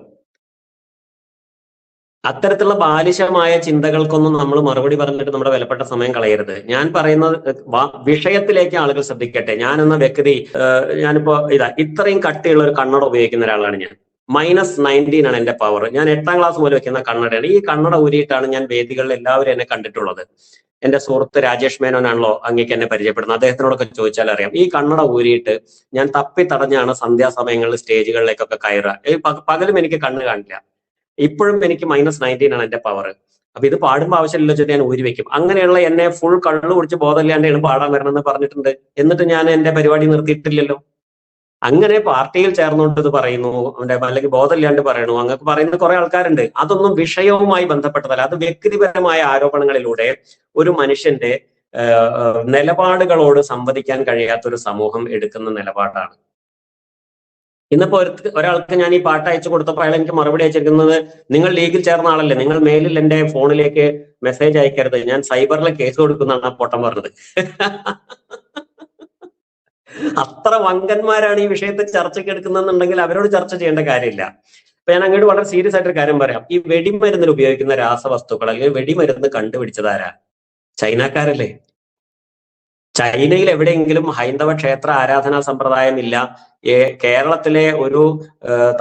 അത്തരത്തിലുള്ള ബാലിശമായ ചിന്തകൾക്കൊന്നും നമ്മൾ മറുപടി പറഞ്ഞിട്ട് നമ്മുടെ വിലപ്പെട്ട സമയം കളയരുത്. ഞാൻ പറയുന്നത് വിഷയത്തിലേക്ക് ആളുകൾ ശ്രദ്ധിക്കട്ടെ. ഞാൻ എന്ന വ്യക്തി ഞാനിപ്പോ ഇത്രയും കട്ടിയുള്ള ഒരു കണ്ണട ഉപയോഗിക്കുന്ന ഒരാളാണ് ഞാൻ. -19 ആണ് എന്റെ പവർ. ഞാൻ 8ാം ക്ലാസ് മുതൽ വെക്കുന്ന കണ്ണടയാണ്. ഈ കണ്ണട ഊരിയിട്ടാണ് ഞാൻ വേദികളിൽ എല്ലാവരും എന്നെ കണ്ടിട്ടുള്ളത്. എന്റെ സുഹൃത്ത് രാജേഷ് മേനോനാണല്ലോ അങ്ങേക്ക് എന്നെ പരിചയപ്പെടുന്നത്, അദ്ദേഹത്തിനോടൊക്കെ ചോദിച്ചാൽ അറിയാം. ഈ കണ്ണട ഊരിയിട്ട് ഞാൻ തപ്പി തടഞ്ഞാണ് സന്ധ്യാസമയങ്ങളിൽ സ്റ്റേജുകളിലേക്കൊക്കെ കയറുക. പകലും എനിക്ക് കണ്ണ് കാണില്ല. ഇപ്പോഴും എനിക്ക് -19 ആണ് എന്റെ പവർ. അപ്പൊ ഇത് പാടുമ്പോൾ ആവശ്യമില്ലല്ലോ വെച്ചിട്ട് ഞാൻ ഊരി വെക്കും. അങ്ങനെയുള്ള എന്നെ ഫുൾ കള്ളു കുടിച്ച് ബോധമില്ലാണ്ടാണ് പാടാൻ വരണമെന്ന് പറഞ്ഞിട്ടുണ്ട്. എന്നിട്ട് ഞാൻ എന്റെ പരിപാടി നിർത്തിയിട്ടില്ലല്ലോ. അങ്ങനെ പാർട്ടിയിൽ ചേർന്നുകൊണ്ട് ഇത് പറയുന്നു, അല്ലെങ്കിൽ ബോധമില്ലാണ്ട് പറയണു, അങ്ങനെ പറയുന്ന കുറെ ആൾക്കാരുണ്ട്. അതൊന്നും വിഷയവുമായി ബന്ധപ്പെട്ടതല്ല. അത് വ്യക്തിപരമായ ആരോപണങ്ങളിലൂടെ ഒരു മനുഷ്യന്റെ നിലപാടുകളോട് സംവദിക്കാൻ കഴിയാത്ത ഒരു സമൂഹം എടുക്കുന്ന നിലപാടാണ്. ഇന്നിപ്പോ ഒരാൾക്ക് ഞാൻ ഈ പാട്ട് അയച്ചു കൊടുത്തപ്പോൾ അയാൾ എനിക്ക് മറുപടി അയച്ചിരിക്കുന്നത്, നിങ്ങൾ ലീഗിൽ ചേർന്ന ആളല്ലേ, നിങ്ങൾ മേലിൽ എന്റെ ഫോണിലേക്ക് മെസ്സേജ് അയക്കരുത്, ഞാൻ സൈബറിലെ കേസ് കൊടുക്കുന്നതാണ് ആ പൊട്ടം പറഞ്ഞത്. അത്ര വങ്കന്മാരാണ് ഈ വിഷയത്തെ ചർച്ചയ്ക്ക് എടുക്കുന്നതെന്നുണ്ടെങ്കിൽ അവരോട് ചർച്ച ചെയ്യേണ്ട കാര്യമില്ല. അപ്പൊ ഞാൻ അങ്ങോട്ട് വളരെ സീരിയസ് ആയിട്ടൊരു കാര്യം പറയാം. ഈ വെടിമരുന്നിൽ ഉപയോഗിക്കുന്ന രാസവസ്തുക്കൾ അല്ലെങ്കിൽ വെടിമരുന്ന് കണ്ടുപിടിച്ചതാരാ? ചൈനക്കാരല്ലേ. ചൈനയിൽ എവിടെയെങ്കിലും ഹൈന്ദവ ക്ഷേത്ര ആരാധനാ സമ്പ്രദായം ഇല്ല, കേരളത്തിലെ ഒരു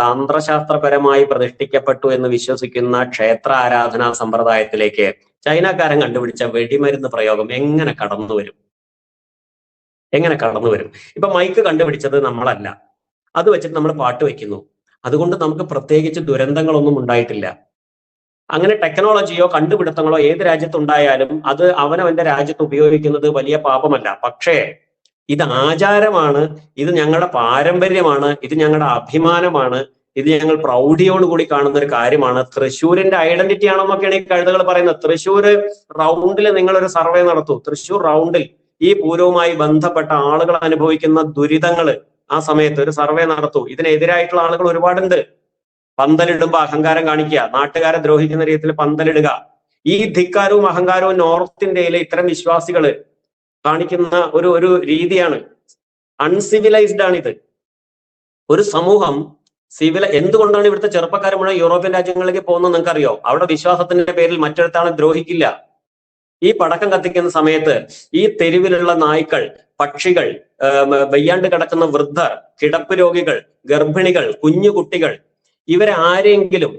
താന്ത്രശാസ്ത്രപരമായി പ്രതിഷ്ഠിക്കപ്പെട്ടു എന്ന് വിശ്വസിക്കുന്ന ക്ഷേത്ര ആരാധനാ സമ്പ്രദായത്തിലേക്ക് ചൈനക്കാരൻ കണ്ടുപിടിച്ച വെടിമരുന്ന് പ്രയോഗം എങ്ങനെ കടന്നു വരും? എങ്ങനെ കടന്നു വരും? ഇപ്പൊ മൈക്ക് കണ്ടുപിടിച്ചത് നമ്മളല്ല, അത് വെച്ചിട്ട് നമ്മൾ പാട്ട് വെക്കുന്നു. അതുകൊണ്ട് നമുക്ക് പ്രത്യേകിച്ച് ദുരന്തങ്ങളൊന്നും ഉണ്ടായിട്ടില്ല. അങ്ങനെ ടെക്നോളജിയോ കണ്ടുപിടുത്തങ്ങളോ ഏത് രാജ്യത്തുണ്ടായാലും അത് അവനവന്റെ രാജ്യത്ത് ഉപയോഗിക്കുന്നത് വലിയ പാപമല്ല. പക്ഷേ ഇത് ആചാരമാണ്, ഇത് ഞങ്ങളുടെ പാരമ്പര്യമാണ്, ഇത് ഞങ്ങളുടെ അഭിമാനമാണ്, ഇത് ഞങ്ങൾ പ്രൗഢിയോടുകൂടി കാണുന്ന ഒരു കാര്യമാണ്. തൃശ്ശൂരിന്റെ ഐഡന്റിറ്റി ആണെന്നൊക്കെയാണ് ഈ കഴുതകൾ പറയുന്നത്. തൃശ്ശൂർ റൗണ്ടിൽ നിങ്ങളൊരു സർവേ നടത്തൂ. തൃശ്ശൂർ റൗണ്ടിൽ ഈ പൂരവുമായി ബന്ധപ്പെട്ട ആളുകൾ അനുഭവിക്കുന്ന ദുരിതങ്ങൾ ആ സമയത്ത് ഒരു സർവേ നടത്തൂ. ഇതിനെതിരായിട്ടുള്ള ആളുകൾ ഒരുപാടുണ്ട്. പന്തലിടുമ്പോ അഹങ്കാരം കാണിക്കുക, നാട്ടുകാരെ ദ്രോഹിക്കുന്ന രീതിയിൽ പന്തലിടുക, ഈ ധിക്കാരവും അഹങ്കാരവും നോർത്ത് ഇന്ത്യയിലെ ഇത്തരം വിശ്വാസികൾ കാണിക്കുന്ന ഒരു രീതിയാണ്. അൺസിവിലൈസ്ഡ് ആണിത്. ഒരു സമൂഹം എന്തുകൊണ്ടാണ് ഇവിടുത്തെ ചെറുപ്പക്കാർ മുഴുവൻ യൂറോപ്യൻ രാജ്യങ്ങളിലേക്ക് പോകുന്നത് നിങ്ങൾക്കറിയോ? അവിടെ വിശ്വാസത്തിന്റെ പേരിൽ മറ്റൊരുത്താണ് ദ്രോഹിക്കില്ല. ഈ പടക്കം കത്തിക്കുന്ന സമയത്ത് ഈ തെരുവിലുള്ള നായ്ക്കൾ, പക്ഷികൾ, വയ്യാണ്ട് കിടക്കുന്ന വൃദ്ധർ, കിടപ്പ് രോഗികൾ, ഗർഭിണികൾ, കുഞ്ഞു കുട്ടികൾ, ഇവരെ ആരെങ്കിലും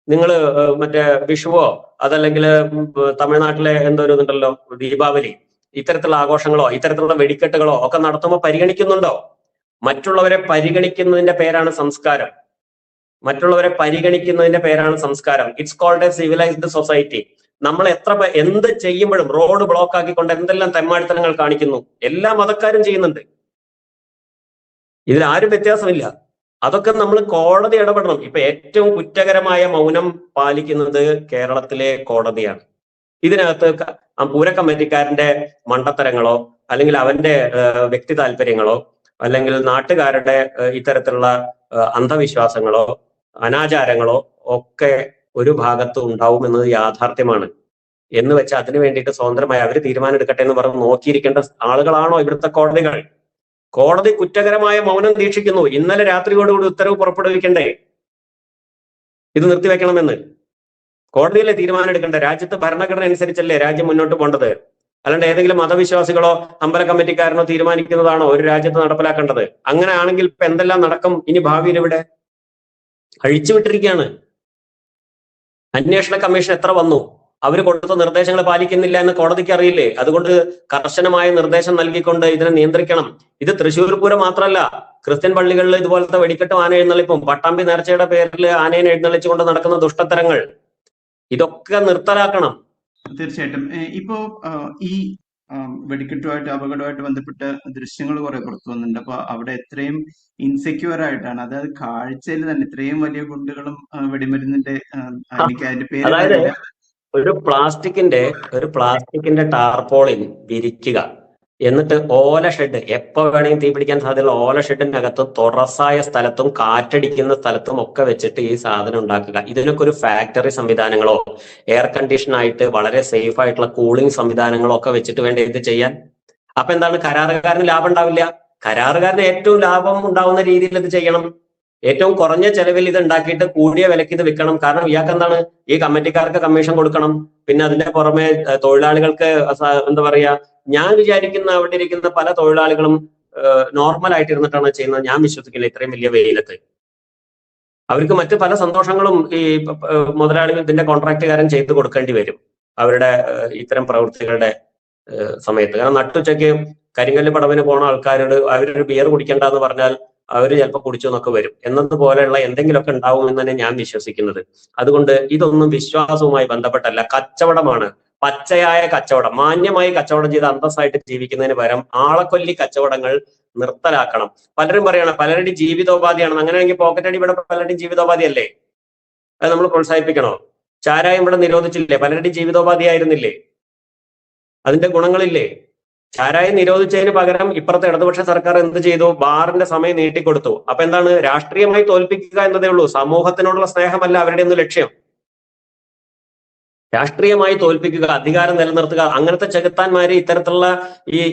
നിങ്ങൾ മറ്റേ വിഷുവോ അതല്ലെങ്കിൽ തമിഴ്നാട്ടിലെ എന്തോ ഒരു ഇതുണ്ടല്ലോ ദീപാവലി, ഇത്തരത്തിലുള്ള ആഘോഷങ്ങളോ ഇത്തരത്തിലുള്ള വെടിക്കെട്ടുകളോ ഒക്കെ നടത്തുമ്പോൾ പരിഗണിക്കുന്നുണ്ടോ? മറ്റുള്ളവരെ പരിഗണിക്കുന്നതിന്റെ പേരാണ് സംസ്കാരം. മറ്റുള്ളവരെ പരിഗണിക്കുന്നതിന്റെ പേരാണ് സംസ്കാരം. It's called a civilised society. നമ്മൾ എന്ത് ചെയ്യുമ്പോഴും റോഡ് ബ്ലോക്ക് ആക്കിക്കൊണ്ട് എന്തെല്ലാം തെമ്മാടിത്തരങ്ങൾ കാണിക്കുന്നു. എല്ലാ മതക്കാരും ചെയ്യുന്നുണ്ട്. ഇതിൽ ആരും വ്യത്യാസമില്ല. അതൊക്കെ നമ്മൾ കോടതി ഇടപെടണം. ഇപ്പൊ ഏറ്റവും കുറ്റകരമായ മൗനം പാലിക്കുന്നത് കേരളത്തിലെ കോടതിയാണ്. ഇതിനകത്ത് പൂര കമ്മിറ്റിക്കാരന്റെ മണ്ടത്തരങ്ങളോ അല്ലെങ്കിൽ അവന്റെ വ്യക്തി താല്പര്യങ്ങളോ അല്ലെങ്കിൽ നാട്ടുകാരുടെ ഇത്തരത്തിലുള്ള അന്ധവിശ്വാസങ്ങളോ അനാചാരങ്ങളോ ഒക്കെ ഒരു ഭാഗത്ത് ഉണ്ടാവും എന്നത് യാഥാർത്ഥ്യമാണ്. എന്ന് വെച്ചാൽ അതിനു വേണ്ടിയിട്ട് സ്വതന്ത്രമായി അവർ തീരുമാനം എടുക്കട്ടെ എന്ന് പറഞ്ഞ് നോക്കിയിരിക്കേണ്ട ആളുകളാണോ ഇവിടുത്തെ കോടതികൾ? കോടതി കുറ്റകരമായ മൗനം ദീക്ഷിക്കുന്നു. ഇന്നലെ രാത്രിയോടുകൂടി ഉത്തരവ് പുറപ്പെടുവിക്കണ്ടേ ഇത് നിർത്തിവെക്കണമെന്ന്? കോടതിയിലെ തീരുമാനം എടുക്കണ്ടേ? രാജ്യത്ത് ഭരണഘടന അനുസരിച്ചല്ലേ രാജ്യം മുന്നോട്ട് പോകേണ്ടത്. അല്ലാണ്ട് ഏതെങ്കിലും മതവിശ്വാസികളോ അമ്പല കമ്മിറ്റിക്കാരനോ തീരുമാനിക്കുന്നതാണോ ഒരു രാജ്യത്ത് നടപ്പിലാക്കേണ്ടത്? അങ്ങനെ ആണെങ്കിൽ ഇപ്പൊ എന്തെല്ലാം നടക്കും ഇനി ഭാവിയിൽ ഇവിടെ? അഴിച്ചുവിട്ടിരിക്കുകയാണ്. അന്വേഷണ കമ്മീഷൻ എത്ര വന്നു? അവർ കൊടുത്ത നിർദ്ദേശങ്ങൾ പാലിക്കുന്നില്ല എന്ന് കോടതിക്ക് അറിയില്ലേ? അതുകൊണ്ട് കർശനമായ നിർദ്ദേശം നൽകിക്കൊണ്ട് ഇതിനെ നിയന്ത്രിക്കണം. ഇത് തൃശ്ശൂർ പൂരം മാത്രമല്ല, ക്രിസ്ത്യൻ പള്ളികളിൽ ഇതുപോലത്തെ വെടിക്കെട്ടും ആന എഴുന്നള്ളിപ്പും പട്ടാമ്പി നേർച്ചയുടെ പേരിൽ ആനയെ എഴുന്നള്ളിച്ചുകൊണ്ട് നടക്കുന്ന ദുഷ്ടത്തരങ്ങൾ, ഇതൊക്കെ നിർത്തലാക്കണം. തീർച്ചയായിട്ടും. ഇപ്പോ ഈ വെടിക്കെട്ടുമായിട്ട് അപകടമായിട്ട് ബന്ധപ്പെട്ട ദൃശ്യങ്ങൾ കുറെ പുറത്തു വന്നിട്ടുണ്ട്. അപ്പൊ അവിടെ എത്രയും ഇൻസെക്യൂർ ആയിട്ടാണ്, അതായത് കാഴ്ചയിൽ തന്നെ ഇത്രയും വലിയ ഗുണ്ടുകളും വെടിമരുന്നിന്റെ എനിക്ക് അതിന്റെ പേര് ഒരു പ്ലാസ്റ്റിക്കിന്റെ ടാർപോളിൻ വിരിക്കുക, എന്നിട്ട് ഓല ഷെഡ്, എപ്പോ വേണമെങ്കിൽ തീ പിടിക്കാൻ സാധ്യതയുള്ള ഓല ഷെഡിനകത്ത് തുറസായ സ്ഥലത്തും കാറ്റടിക്കുന്ന സ്ഥലത്തും ഒക്കെ വെച്ചിട്ട് ഈ സാധനം ഉണ്ടാക്കുക. ഇതിനൊക്കെ ഒരു ഫാക്ടറി സംവിധാനങ്ങളോ എയർ കണ്ടീഷൻ ആയിട്ട് വളരെ സേഫ് ആയിട്ടുള്ള കൂളിംഗ് സംവിധാനങ്ങളോ ഒക്കെ വെച്ചിട്ട് വേണ്ട ഇത് ചെയ്യാൻ. അപ്പൊ എന്താണ്? കരാറുകാരന് ലാഭം ഉണ്ടാവില്ല. കരാറുകാരന് ഏറ്റവും ലാഭം ഉണ്ടാവുന്ന രീതിയിൽ ഇത് ചെയ്യണം. ഏറ്റവും കുറഞ്ഞ ചെലവിൽ ഇത് ഉണ്ടാക്കിയിട്ട് കൂടിയ വിലക്ക് ഇത് വിൽക്കണം. കാരണം ഇയാൾക്ക് എന്താണ്? ഈ കമ്മിറ്റിക്കാർക്ക് കമ്മീഷൻ കൊടുക്കണം. പിന്നെ അതിന്റെ പുറമെ തൊഴിലാളികൾക്ക് എന്താ പറയാ, ഞാൻ വിചാരിക്കുന്ന അവിടെ ഇരിക്കുന്ന പല തൊഴിലാളികളും നോർമൽ ആയിട്ട് ഇരുന്നിട്ടാണ് ചെയ്യുന്നത്. ഞാൻ വിശ്വസിക്കില്ല ഇത്രയും വലിയ വെയിലത്ത്. അവർക്ക് മറ്റു പല സന്തോഷങ്ങളും ഈ മുതലാളികൾ ഇതിന്റെ കോൺട്രാക്റ്റുകാരൻ ചെയ്തു കൊടുക്കേണ്ടി വരും അവരുടെ ഇത്തരം പ്രവൃത്തികളുടെ സമയത്ത്. കാരണം നട്ടുച്ചയ്ക്ക് കരിങ്കല്ല് പടവിന് പോണ ആൾക്കാരോട് അവരൊരു ബിയർ കുടിക്കണ്ട എന്ന് പറഞ്ഞാൽ അവർ ചിലപ്പോൾ കുടിച്ചു എന്നൊക്കെ വരും. എന്നതുപോലെയുള്ള എന്തെങ്കിലുമൊക്കെ ഉണ്ടാവുമെന്ന് തന്നെ ഞാൻ വിശ്വസിക്കുന്നത്. അതുകൊണ്ട് ഇതൊന്നും വിശ്വാസവുമായി ബന്ധപ്പെട്ടല്ല, കച്ചവടമാണ്. പച്ചയായ കച്ചവടം, മാന്യമായി കച്ചവടം ചെയ്ത് അന്തസ്സായിട്ട് ജീവിക്കുന്നതിന് പകരം ആളക്കൊല്ലി കച്ചവടങ്ങൾ നിർത്തലാക്കണം. പലരും പറയണം പലരുടെയും ജീവിതോപാധിയാണെന്ന്. അങ്ങനെയാണെങ്കിൽ പോക്കറ്റ് അടി ഇവിടെ പലരുടെയും ജീവിതോപാധിയല്ലേ? അത് നമ്മൾ പ്രോത്സാഹിപ്പിക്കണോ? ചാരായം ഇവിടെ നിരോധിച്ചില്ലേ? പലരുടെയും ജീവിതോപാധിയായിരുന്നില്ലേ? അതിന്റെ ഗുണങ്ങളില്ലേ? ചാരായം നിരോധിച്ചതിന് പകരം ഇപ്പുറത്തെ ഇടതുപക്ഷ സർക്കാർ എന്ത് ചെയ്തു? ബാറിന്റെ സമയം നീട്ടിക്കൊടുത്തു. അപ്പൊ എന്താണ്? രാഷ്ട്രീയമായി തോൽപ്പിക്കുക എന്നതേ ഉള്ളൂ. സമൂഹത്തിനോടുള്ള സ്നേഹമല്ല അവരുടെ ഒന്നും ലക്ഷ്യം. രാഷ്ട്രീയമായി തോൽപ്പിക്കുക, അധികാരം നിലനിർത്തുക. അങ്ങനത്തെ ചെകുത്താന്മാര് ഇത്തരത്തിലുള്ള